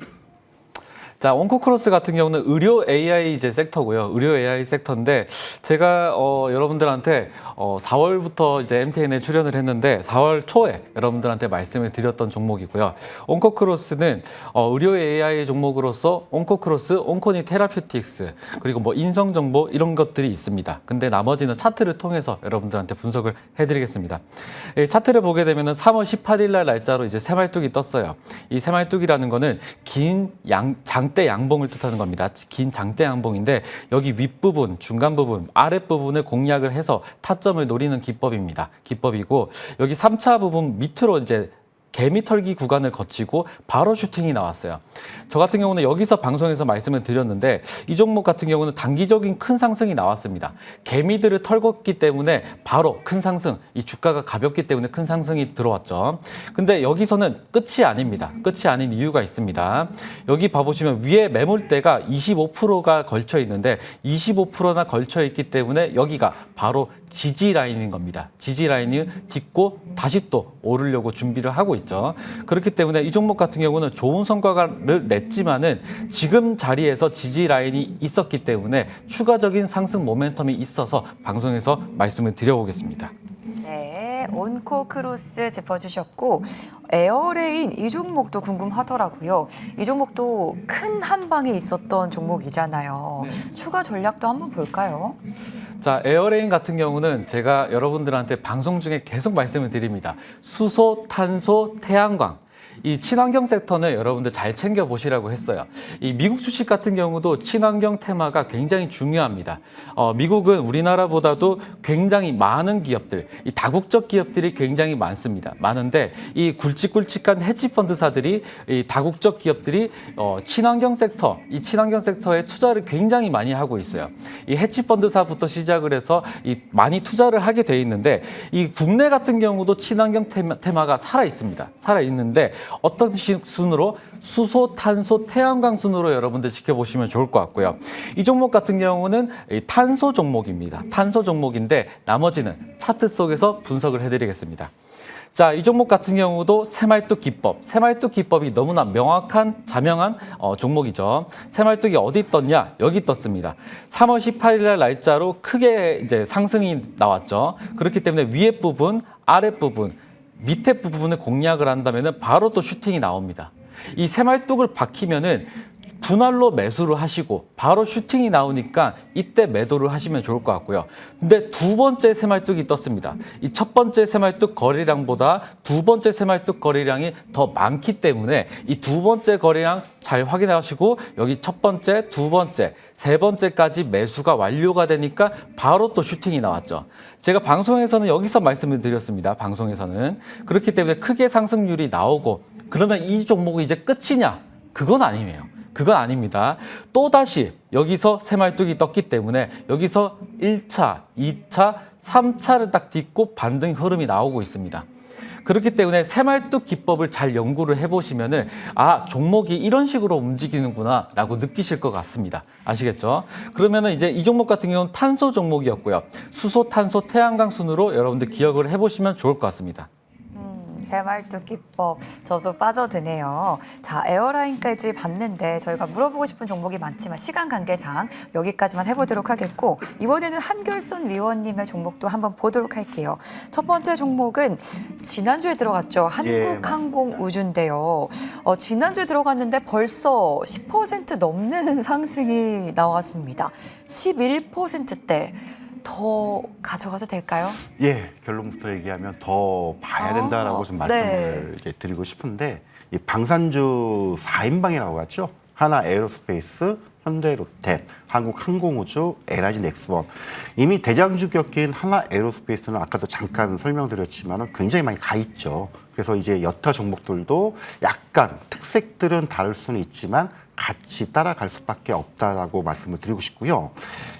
자, 온코크로스 같은 경우는 의료 AI 이제 섹터고요. 의료 AI 섹터인데 제가 여러분들한테 4월부터 이제 MTN에 출연을 했는데 4월 초에 여러분들한테 말씀을 드렸던 종목이고요. 온코크로스는 의료 AI 종목으로서 온코크로스, 온코니 테라퓨틱스 그리고 뭐 인성 정보 이런 것들이 있습니다. 근데 나머지는 차트를 통해서 여러분들한테 분석을 해드리겠습니다. 차트를 보게 되면은 3월 18일 날 날짜로 이제 새말뚝이 떴어요. 이 새말뚝이라는 거는 긴 장대 양봉을 뜻하는 겁니다. 긴 장대 양봉인데 여기 윗부분, 중간 부분, 아랫부분을 공략을 해서 타점을 노리는 기법입니다. 기법이고 여기 3차 부분 밑으로 이제 개미털기 구간을 거치고 바로 슈팅이 나왔어요. 저 같은 경우는 여기서 방송에서 말씀을 드렸는데 이 종목 같은 경우는 단기적인 큰 상승이 나왔습니다. 개미들을 털었기 때문에 바로 큰 상승, 이 주가가 가볍기 때문에 큰 상승이 들어왔죠. 근데 여기서는 끝이 아닙니다. 끝이 아닌 이유가 있습니다. 여기 봐보시면 위에 매물대가 25%가 걸쳐 있는데 25%나 걸쳐 있기 때문에 여기가 바로 지지 라인인 겁니다. 지지 라인을 딛고 다시 또 오르려고 준비를 하고 있죠. 그렇기 때문에 이 종목 같은 경우는 좋은 성과를 냈지만은 지금 자리에서 지지 라인이 있었기 때문에 추가적인 상승 모멘텀이 있어서 방송에서 말씀을 드려보겠습니다. 네, 온코크로스 짚어주셨고 에어레인 이 종목도 궁금하더라고요. 이 종목도 큰 한방에 있었던 종목이잖아요. 네. 추가 전략도 한번 볼까요? 자, 에어레인 같은 경우는 제가 여러분들한테 방송 중에 계속 말씀을 드립니다. 수소, 탄소, 태양광. 이 친환경 섹터는 여러분들 잘 챙겨보시라고 했어요. 이 미국 주식 같은 경우도 친환경 테마가 굉장히 중요합니다. 미국은 우리나라보다도 굉장히 많은 기업들, 이 다국적 기업들이 굉장히 많습니다. 많은데 이 굵직굵직한 헤지펀드사들이 이 다국적 기업들이 친환경 섹터, 이 친환경 섹터에 투자를 굉장히 많이 하고 있어요. 이 헤지펀드사부터 시작을 해서 이 많이 투자를 하게 돼 있는데 이 국내 같은 경우도 친환경 테마가 살아 있습니다. 살아 있는데 어떤 순으로 수소, 탄소, 태양광 순으로 여러분들 지켜보시면 좋을 것 같고요. 이 종목 같은 경우는 이 탄소 종목입니다. 탄소 종목인데 나머지는 차트 속에서 분석을 해드리겠습니다. 자, 이 종목 같은 경우도 새말뚝 기법이 너무나 명확한 자명한 종목이죠. 새말뚝이 어디 떴냐? 여기 떴습니다. 3월 18일 날 날짜로 크게 이제 상승이 나왔죠. 그렇기 때문에 위에 부분, 아래 부분, 밑에 부분을 공략을 한다면은 바로 또 슈팅이 나옵니다. 이 새말뚝을 박히면은 분할로 매수를 하시고 바로 슈팅이 나오니까 이때 매도를 하시면 좋을 것 같고요. 근데 두 번째 새말뚝이 떴습니다. 이 첫 번째 새말뚝 거래량보다 두 번째 새말뚝 거래량이 더 많기 때문에 이 두 번째 거래량 잘 확인하시고 여기 첫 번째, 두 번째, 세 번째까지 매수가 완료가 되니까 바로 또 슈팅이 나왔죠. 제가 방송에서는 여기서 말씀을 드렸습니다. 방송에서는. 그렇기 때문에 크게 상승률이 나오고 그러면 이 종목이 이제 끝이냐? 그건 아니에요. 그건 아닙니다. 또다시 여기서 새말뚝이 떴기 때문에 여기서 1차, 2차, 3차를 딱 딛고 반등 흐름이 나오고 있습니다. 그렇기 때문에 새말뚝 기법을 잘 연구를 해보시면은 아, 종목이 이런 식으로 움직이는구나 라고 느끼실 것 같습니다. 아시겠죠? 그러면은 이제 이 종목 같은 경우는 탄소 종목이었고요. 수소, 탄소, 태양광 순으로 여러분들 기억을 해보시면 좋을 것 같습니다. 새말뚝 기법 저도 빠져드네요. 자, 에어라인까지 봤는데 저희가 물어보고 싶은 종목이 많지만 시간 관계상 여기까지만 해보도록 하겠고 이번에는 한결선 위원님의 종목도 한번 보도록 할게요. 첫 번째 종목은 지난주에 들어갔죠. 한국항공우주인데요. 지난주에 들어갔는데 벌써 10% 넘는 상승이 나왔습니다. 11%대. 더 가져가도 될까요? 예, 결론부터 얘기하면 더 봐야 된다라고 좀 말씀을 이제 드리고 싶은데 이 방산주 4인방이라고 하죠. 하나 에어로스페이스, 현대로템, 한국항공우주, LIG 넥스원. 이미 대장주 격인 하나 에어로스페이스는 아까도 잠깐 설명드렸지만 굉장히 많이 가 있죠. 그래서 이제 여타 종목들도 약간 특색들은 다를 수는 있지만 같이 따라갈 수밖에 없다라고 말씀을 드리고 싶고요.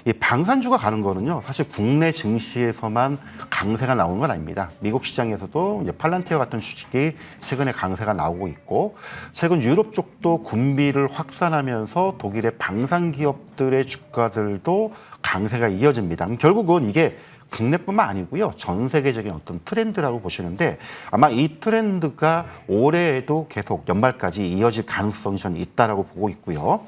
이 방산주가 가는 거는요, 사실 국내 증시에서만 강세가 나오는 건 아닙니다. 미국 시장에서도 이제 팔란티어 같은 주식이 최근에 강세가 나오고 있고, 최근 유럽 쪽도 군비를 확산하면서 독일의 방산 기업들의 주가들도 강세가 이어집니다. 결국은 이게 국내뿐만 아니고요. 전 세계적인 어떤 트렌드라고 보시는데 아마 이 트렌드가 올해에도 계속 연말까지 이어질 가능성이 저는 있다라고 보고 있고요.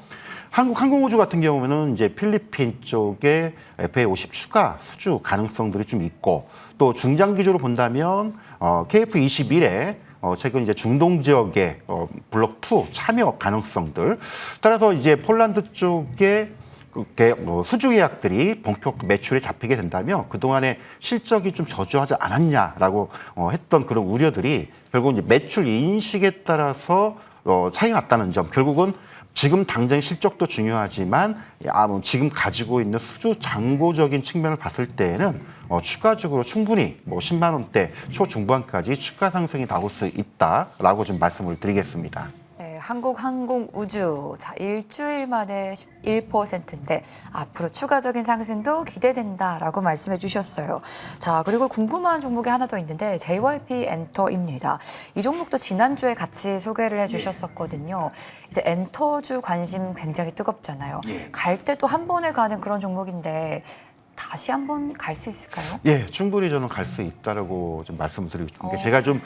한국항공우주 같은 경우는 이제 필리핀 쪽에 FA50 추가 수주 가능성들이 좀 있고 또 중장기적으로 본다면 KF21에 최근 이제 중동 지역의 블록 2 참여 가능성들 따라서 이제 폴란드 쪽에 수주 계약들이 본격 매출에 잡히게 된다면 그동안의 실적이 좀 저조하지 않았냐라고 했던 그런 우려들이 결국 이제 매출 인식에 따라서 차이가 났다는 점. 결국은 지금 당장 실적도 중요하지만 지금 가지고 있는 수주 잔고적인 측면을 봤을 때에는 추가적으로 충분히 10만 원대 초중반까지 추가 상승이 나올 수 있다라고 좀 말씀을 드리겠습니다. 네, 한국항공우주 자 일주일 만에 11%인데 앞으로 추가적인 상승도 기대된다라고 말씀해 주셨어요. 자 그리고 궁금한 종목이 하나 더 있는데 JYP 엔터입니다. 이 종목도 지난주에 같이 소개를 해주셨었거든요. 이제 엔터주 관심 굉장히 뜨겁잖아요. 갈 때 또 한 번에 가는 그런 종목인데 다시 한번 갈 수 있을까요? 예, 충분히 저는 갈 수 있다라고 좀 말씀을 드리고 싶은 게 제가 좀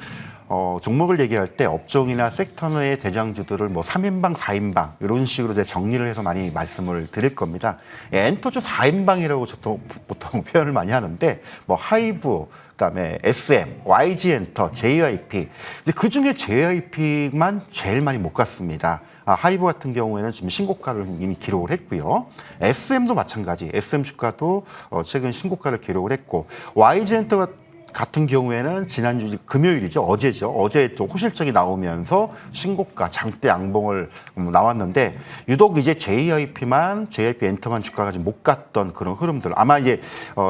종목을 얘기할 때 업종이나 섹터의 대장주들을 3인방, 4인방 이런 식으로 이제 정리를 해서 많이 말씀을 드릴 겁니다. 예, 엔터주 4인방이라고 보통 표현을 많이 하는데 하이브, 그다음에 SM, YG 엔터, JYP. 근데 그 중에 JYP만 제일 많이 못 갔습니다. 하이브 같은 경우에는 지금 신고가를 이미 기록을 했고요. SM도 마찬가지. SM 주가도 최근 신고가를 기록을 했고 YG 엔터 같은 경우에는 지난주 금요일이죠. 어제죠. 어제 또 호실적이 나오면서 신고가 장대 양봉을 나왔는데 유독 이제 JYP 엔터만 주가가 좀 못 갔던 그런 흐름들. 아마 이제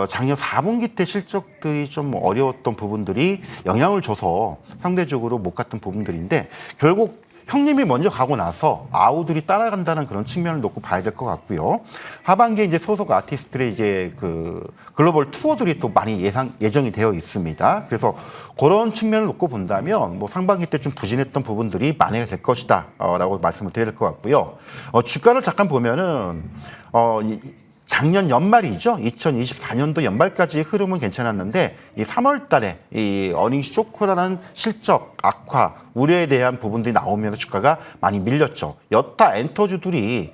작년 4분기 때 실적들이 좀 어려웠던 부분들이 영향을 줘서 상대적으로 못 갔던 부분들인데 결국 형님이 먼저 가고 나서 아우들이 따라간다는 그런 측면을 놓고 봐야 될 것 같고요. 하반기에 이제 소속 아티스트들의 이제 그 글로벌 투어들이 또 많이 예정이 되어 있습니다. 그래서 그런 측면을 놓고 본다면 뭐 상반기 때 좀 부진했던 부분들이 만회가 될 것이다라고 말씀을 드려야 될 것 같고요. 주가를 잠깐 보면은 작년 연말이죠. 2024년도 연말까지 흐름은 괜찮았는데 이 3월 달에 이 어닝 쇼크라는 실적 악화 우려에 대한 부분들이 나오면서 주가가 많이 밀렸죠. 여타 엔터주들이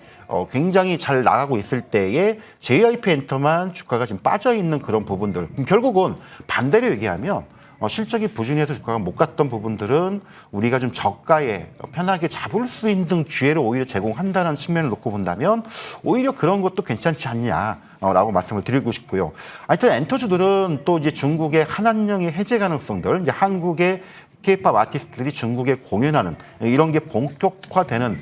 굉장히 잘 나가고 있을 때에 JYP 엔터만 주가가 지금 빠져 있는 그런 부분들. 그럼 결국은 반대로 얘기하면 실적이 부진해서 주가가 못 갔던 부분들은 우리가 좀 저가에 편하게 잡을 수 있는 기회를 오히려 제공한다는 측면을 놓고 본다면 오히려 그런 것도 괜찮지 않냐라고 말씀을 드리고 싶고요. 하여튼 엔터주들은 또 이제 중국의 한한령의 해제 가능성들, 이제 한국의 K-팝 아티스트들이 중국에 공연하는 이런 게 본격화되는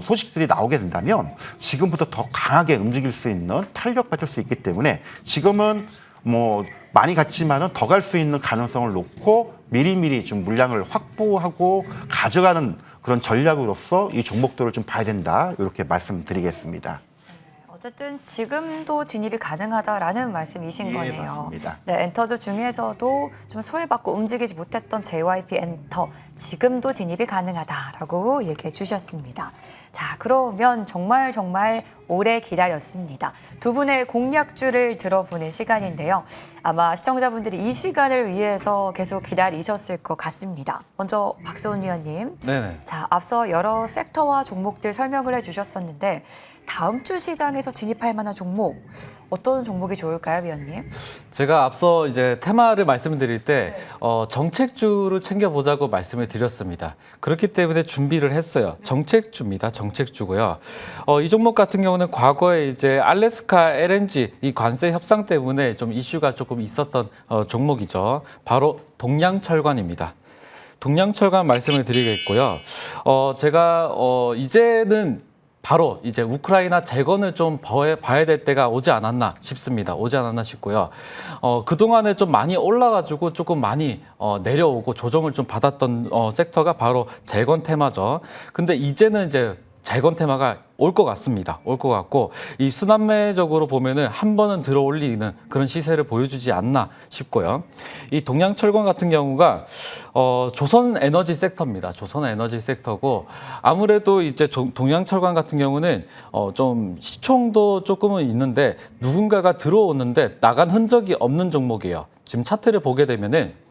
소식들이 나오게 된다면 지금부터 더 강하게 움직일 수 있는 탄력받을 수 있기 때문에 지금은 뭐 많이 갔지만은 더 갈 수 있는 가능성을 놓고 미리미리 좀 물량을 확보하고 가져가는 그런 전략으로서 이 종목들을 좀 봐야 된다. 이렇게 말씀드리겠습니다. 어쨌든 지금도 진입이 가능하다라는 말씀이신 예, 거네요. 맞습니다. 네, 엔터주 중에서도 좀 소외받고 움직이지 못했던 JYP 엔터 지금도 진입이 가능하다라고 얘기해 주셨습니다. 자, 그러면 정말 오래 기다렸습니다. 두 분의 공약주를 들어보는 시간인데요. 아마 시청자분들이 이 시간을 위해서 계속 기다리셨을 것 같습니다. 먼저 박소은 위원님. 네네. 자, 앞서 여러 섹터와 종목들 설명을 해주셨었는데 다음 주 시장에서 진입할 만한 종목 어떤 종목이 좋을까요, 위원님? 제가 앞서 이제 테마를 말씀드릴 때 정책주를 챙겨보자고 말씀을 드렸습니다. 그렇기 때문에 준비를 했어요. 정책주입니다. 정책주고요. 이 종목 같은 경우는 과거에 이제 알래스카 LNG 이 관세 협상 때문에 좀 이슈가 조금 있었던 종목이죠. 바로 동양철관입니다. 동양철관 말씀을 드리겠고요. 제가 이제는 바로 이제 우크라이나 재건을 좀 봐야 될 때가 오지 않았나 싶습니다. 오지 않았나 싶고요. 그동안에 좀 많이 올라가지고 조금 많이 내려오고 조정을 좀 받았던 섹터가 바로 재건 테마죠. 근데 이제는 이제 재건 테마가 올 것 같습니다. 올 것 같고 이 순환매적으로 보면은 한 번은 들어 올리는 그런 시세를 보여주지 않나 싶고요. 이 동양철관 같은 경우가 조선에너지 섹터입니다. 조선에너지 섹터고 아무래도 이제 동양철관 같은 경우는 좀 시총도 조금은 있는데 누군가가 들어오는데 나간 흔적이 없는 종목이에요. 지금 차트를 보게 되면은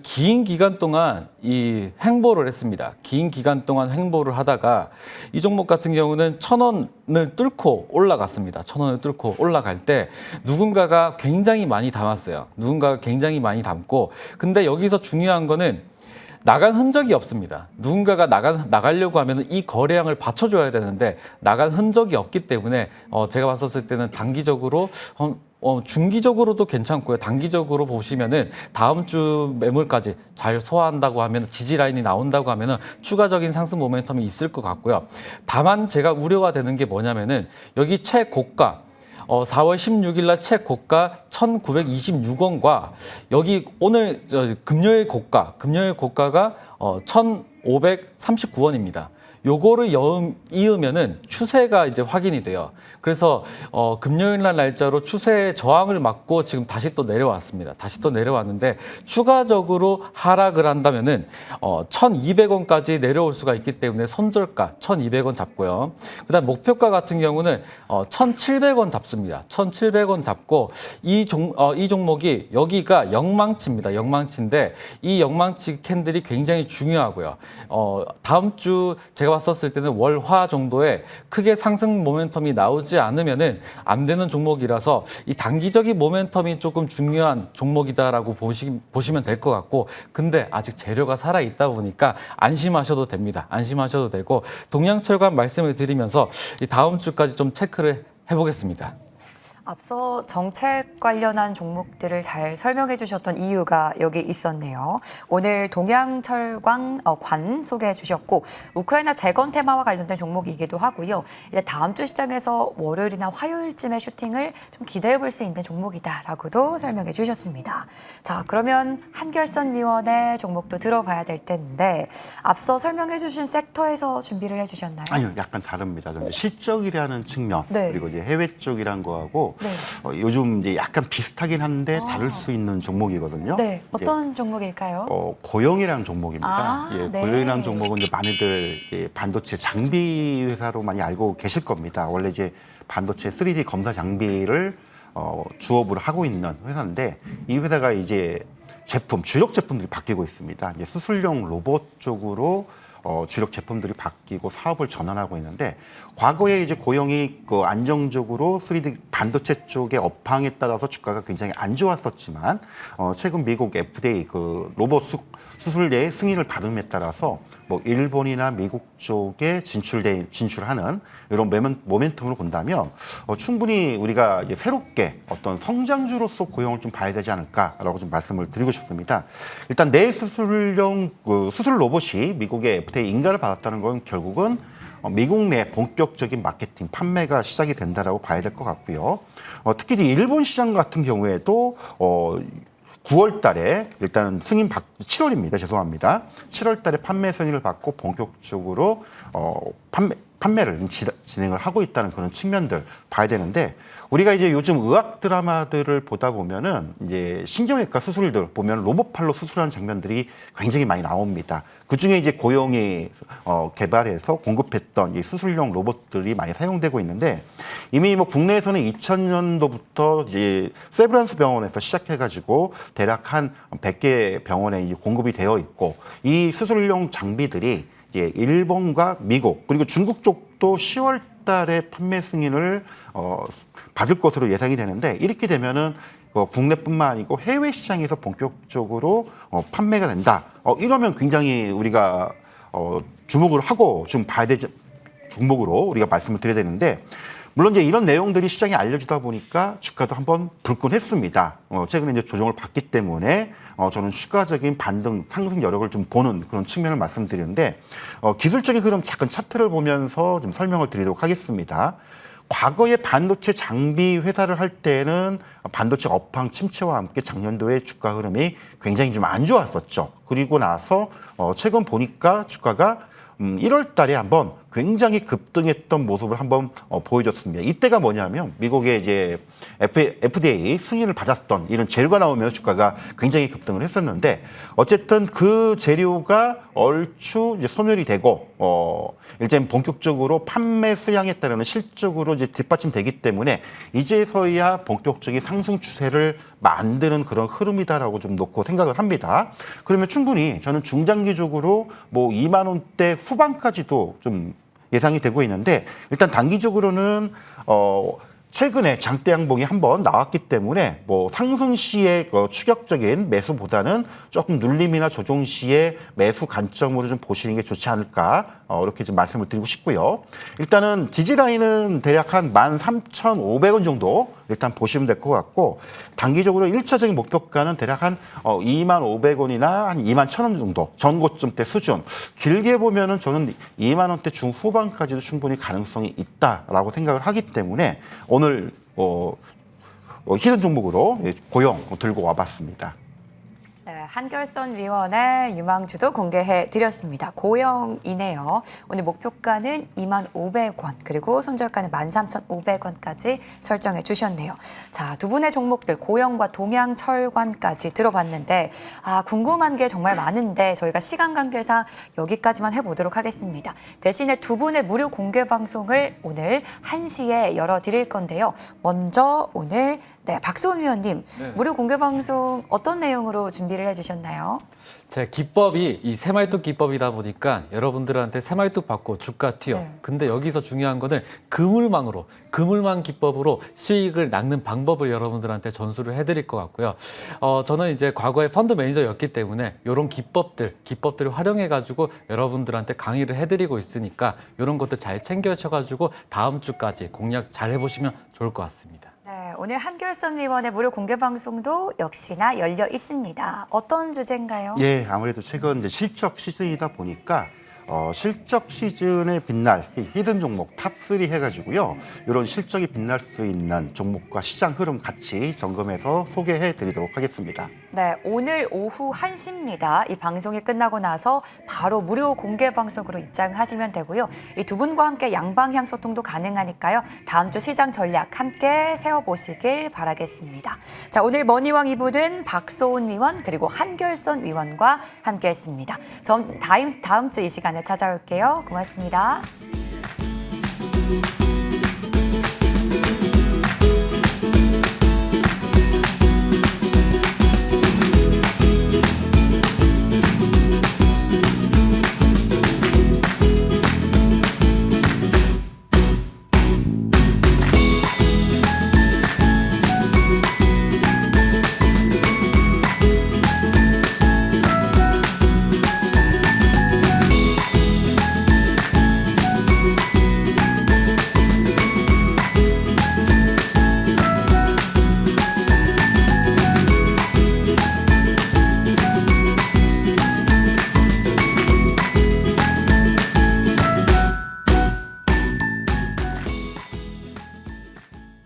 긴 기간 동안 이 횡보를 했습니다. 긴 기간 동안 횡보를 하다가 이 종목 같은 경우는 1,000원을 뚫고 올라갔습니다. 1,000원을 뚫고 올라갈 때 누군가가 굉장히 많이 담았어요. 누군가가 굉장히 많이 담고 근데 여기서 중요한 거는 나간 흔적이 없습니다. 누군가가 나가려고 하면 이 거래량을 받쳐줘야 되는데 나간 흔적이 없기 때문에 제가 봤었을 때는 단기적으로 중기적으로도 괜찮고요. 단기적으로 보시면은 다음 주 매물까지 잘 소화한다고 하면 지지 라인이 나온다고 하면은 추가적인 상승 모멘텀이 있을 것 같고요. 다만 제가 우려가 되는 게 뭐냐면은 여기 최고가 4월 16일 날 최고가 1,926원과 여기 오늘 금요일 고가가 1,539원입니다. 요거를 이으면은 추세가 이제 확인이 돼요. 그래서 금요일 날 날짜로 추세의 저항을 맞고 지금 다시 또 내려왔습니다. 다시 또 내려왔는데 추가적으로 하락을 한다면은 1,200원까지 내려올 수가 있기 때문에 손절가 1,200원 잡고요. 그다음 목표가 같은 경우는 1,700원 잡습니다. 1,700원 잡고 이 종목이 여기가 영망치입니다. 영망치인데 이 영망치 캔들이 굉장히 중요하고요. 다음 주 제가 봤었을 때는 월화 정도에 크게 상승 모멘텀이 나오지 않으면은 안 되는 종목이라서 이 단기적인 모멘텀이 조금 중요한 종목이다라고 보시면 될 것 같고 근데 아직 재료가 살아 있다 보니까 안심하셔도 됩니다. 안심하셔도 되고 동양철관 말씀을 드리면서 이 다음 주까지 좀 체크를 해보겠습니다. 앞서 정책 관련한 종목들을 잘 설명해 주셨던 이유가 여기 있었네요. 오늘 동양철강 관 소개해 주셨고 우크라이나 재건 테마와 관련된 종목이기도 하고요. 이제 다음 주 시장에서 월요일이나 화요일쯤에 슈팅을 좀 기대해 볼 수 있는 종목이다라고도 설명해 주셨습니다. 자, 그러면 한결선위원회 종목도 들어봐야 될 텐데 앞서 설명해 주신 섹터에서 준비를 해 주셨나요? 아니요, 약간 다릅니다. 좀 이제 실적이라는 측면 네. 그리고 이제 해외 쪽이란 거하고 네. 요즘 이제 약간 비슷하긴 한데 다를 수 있는 종목이거든요. 네, 이제 어떤 종목일까요? 고영이라는 종목입니다. 아, 예, 네. 고영이라는 종목은 이제 많이들 반도체 장비 회사로 많이 알고 계실 겁니다. 원래 이제 반도체 3D 검사 장비를 주업으로 하고 있는 회사인데 이 회사가 이제 주력 제품들이 바뀌고 있습니다. 이제 수술용 로봇 쪽으로 주력 제품들이 바뀌고 사업을 전환하고 있는데 과거에 이제 고영이 안정적으로 3D 반도체 쪽의 업황에 따라서 주가가 굉장히 안 좋았었지만 최근 미국 FDA 로봇 수술대의 승인을 받음에 따라서 뭐 일본이나 미국 쪽에 진출하는 이런 모멘텀으로 본다면 충분히 우리가 이제 새롭게 어떤 성장주로서 고용을 좀 봐야 되지 않을까라고 좀 말씀을 드리고 싶습니다. 일단 내 수술용 수술 로봇이 미국의 FDA 인가를 받았다는 건 결국은 미국 내 본격적인 마케팅, 판매가 시작이 된다라고 봐야 될 것 같고요. 특히 이제 일본 시장 같은 경우에도 9월 달에 일단 7월입니다. 죄송합니다. 7월 달에 판매 승인을 받고 본격적으로 판매를 진행을 하고 있다는 그런 측면들 봐야 되는데 우리가 이제 요즘 의학 드라마들을 보다 보면은 이제 신경외과 수술들 보면 로봇팔로 수술하는 장면들이 굉장히 많이 나옵니다. 그 중에 이제 고영이 개발해서 공급했던 이 수술용 로봇들이 많이 사용되고 있는데 이미 뭐 국내에서는 2000년도부터 이제 세브란스 병원에서 시작해가지고 대략 한 100개 병원에 이제 공급이 되어 있고 이 수술용 장비들이 이제 일본과 미국 그리고 중국 쪽도 10월 달에 판매 승인을 받을 것으로 예상이 되는데 이렇게 되면은 국내뿐만 아니고 해외 시장에서 본격적으로 판매가 된다. 이러면 굉장히 우리가 주목을 하고 좀 봐야 되지 종목으로 우리가 말씀을 드려야 되는데 물론 이제 이런 내용들이 시장에 알려지다 보니까 주가도 한번 불끈했습니다. 최근에 이제 조정을 받기 때문에 저는 추가적인 반등 상승 여력을 좀 보는 그런 측면을 말씀드리는데 기술적인 흐름 잠깐 차트를 보면서 좀 설명을 드리도록 하겠습니다. 과거에 반도체 장비 회사를 할 때는 반도체 업황 침체와 함께 작년도에 주가 흐름이 굉장히 좀 안 좋았었죠. 그리고 나서 최근 보니까 주가가 1월 달에 한번 굉장히 급등했던 모습을 한번 보여줬습니다. 이때가 뭐냐면 미국의 이제 FDA 승인을 받았던 이런 재료가 나오면서 주가가 굉장히 급등을 했었는데 어쨌든 그 재료가 얼추 이제 소멸이 되고 일단 본격적으로 판매 수량에 따르는 실적으로 이제 뒷받침되기 때문에 이제서야 본격적인 상승 추세를 만드는 그런 흐름이다라고 좀 놓고 생각을 합니다. 그러면 충분히 저는 중장기적으로 뭐 2만 원대 후반까지도 좀 예상이 되고 있는데 일단 단기적으로는 최근에 장대 양봉이 한번 나왔기 때문에 뭐 상승 시의 추격적인 매수보다는 조금 눌림이나 조정 시의 매수 관점으로 좀 보시는 게 좋지 않을까 이렇게 좀 말씀을 드리고 싶고요. 일단은 지지라인은 대략 한 13,500원 정도 일단 보시면 될 것 같고 단기적으로 1차적인 목표가는 대략 한 25,500원이나 한 21,000원 정도 전고점대 수준 길게 보면은 저는 2만 원대 중후반까지도 충분히 가능성이 있다라고 생각을 하기 때문에 오늘 히든 종목으로 고영 들고 와봤습니다. 네, 한결선위원회 유망주도 공개해 드렸습니다. 고영이네요. 오늘 목표가는 25,000원 그리고 손절가는 13,500원까지 설정해 주셨네요. 자, 두 분의 종목들 고영과 동양철관까지 들어봤는데 궁금한 게 정말 많은데 저희가 시간 관계상 여기까지만 해보도록 하겠습니다. 대신에 두 분의 무료 공개 방송을 오늘 1시에 열어드릴 건데요. 먼저 오늘 박수원 위원님 무료 공개 방송 어떤 내용으로 준비를 해주셨나요? 제 기법이 이 새말뚝 기법이다 보니까 여러분들한테 새말뚝 받고 주가 튀어. 네. 근데 여기서 중요한 거는 그물망 기법으로 수익을 낚는 방법을 여러분들한테 전수를 해드릴 것 같고요. 저는 이제 과거에 펀드 매니저였기 때문에 이런 기법들을 활용해가지고 여러분들한테 강의를 해드리고 있으니까 이런 것도 잘 챙겨셔가지고 다음 주까지 공략 잘 해보시면 좋을 것 같습니다. 네, 오늘 한결선 위원의 무료 공개 방송도 역시나 열려 있습니다. 어떤 주제인가요? 예, 아무래도 최근 이제 실적 시즌이다 보니까 실적 시즌에 빛날 이 히든 종목 탑3 해가지고요. 이런 실적이 빛날 수 있는 종목과 시장 흐름 같이 점검해서 소개해 드리도록 하겠습니다. 네, 오늘 오후 1시입니다. 이 방송이 끝나고 나서 바로 무료 공개 방송으로 입장하시면 되고요. 이 두 분과 함께 양방향 소통도 가능하니까요. 다음 주 시장 전략 함께 세워보시길 바라겠습니다. 자, 오늘 머니왕 2부는 박소은 위원 그리고 한결선 위원과 함께했습니다. 다음 주 이 시간에 찾아올게요. 고맙습니다.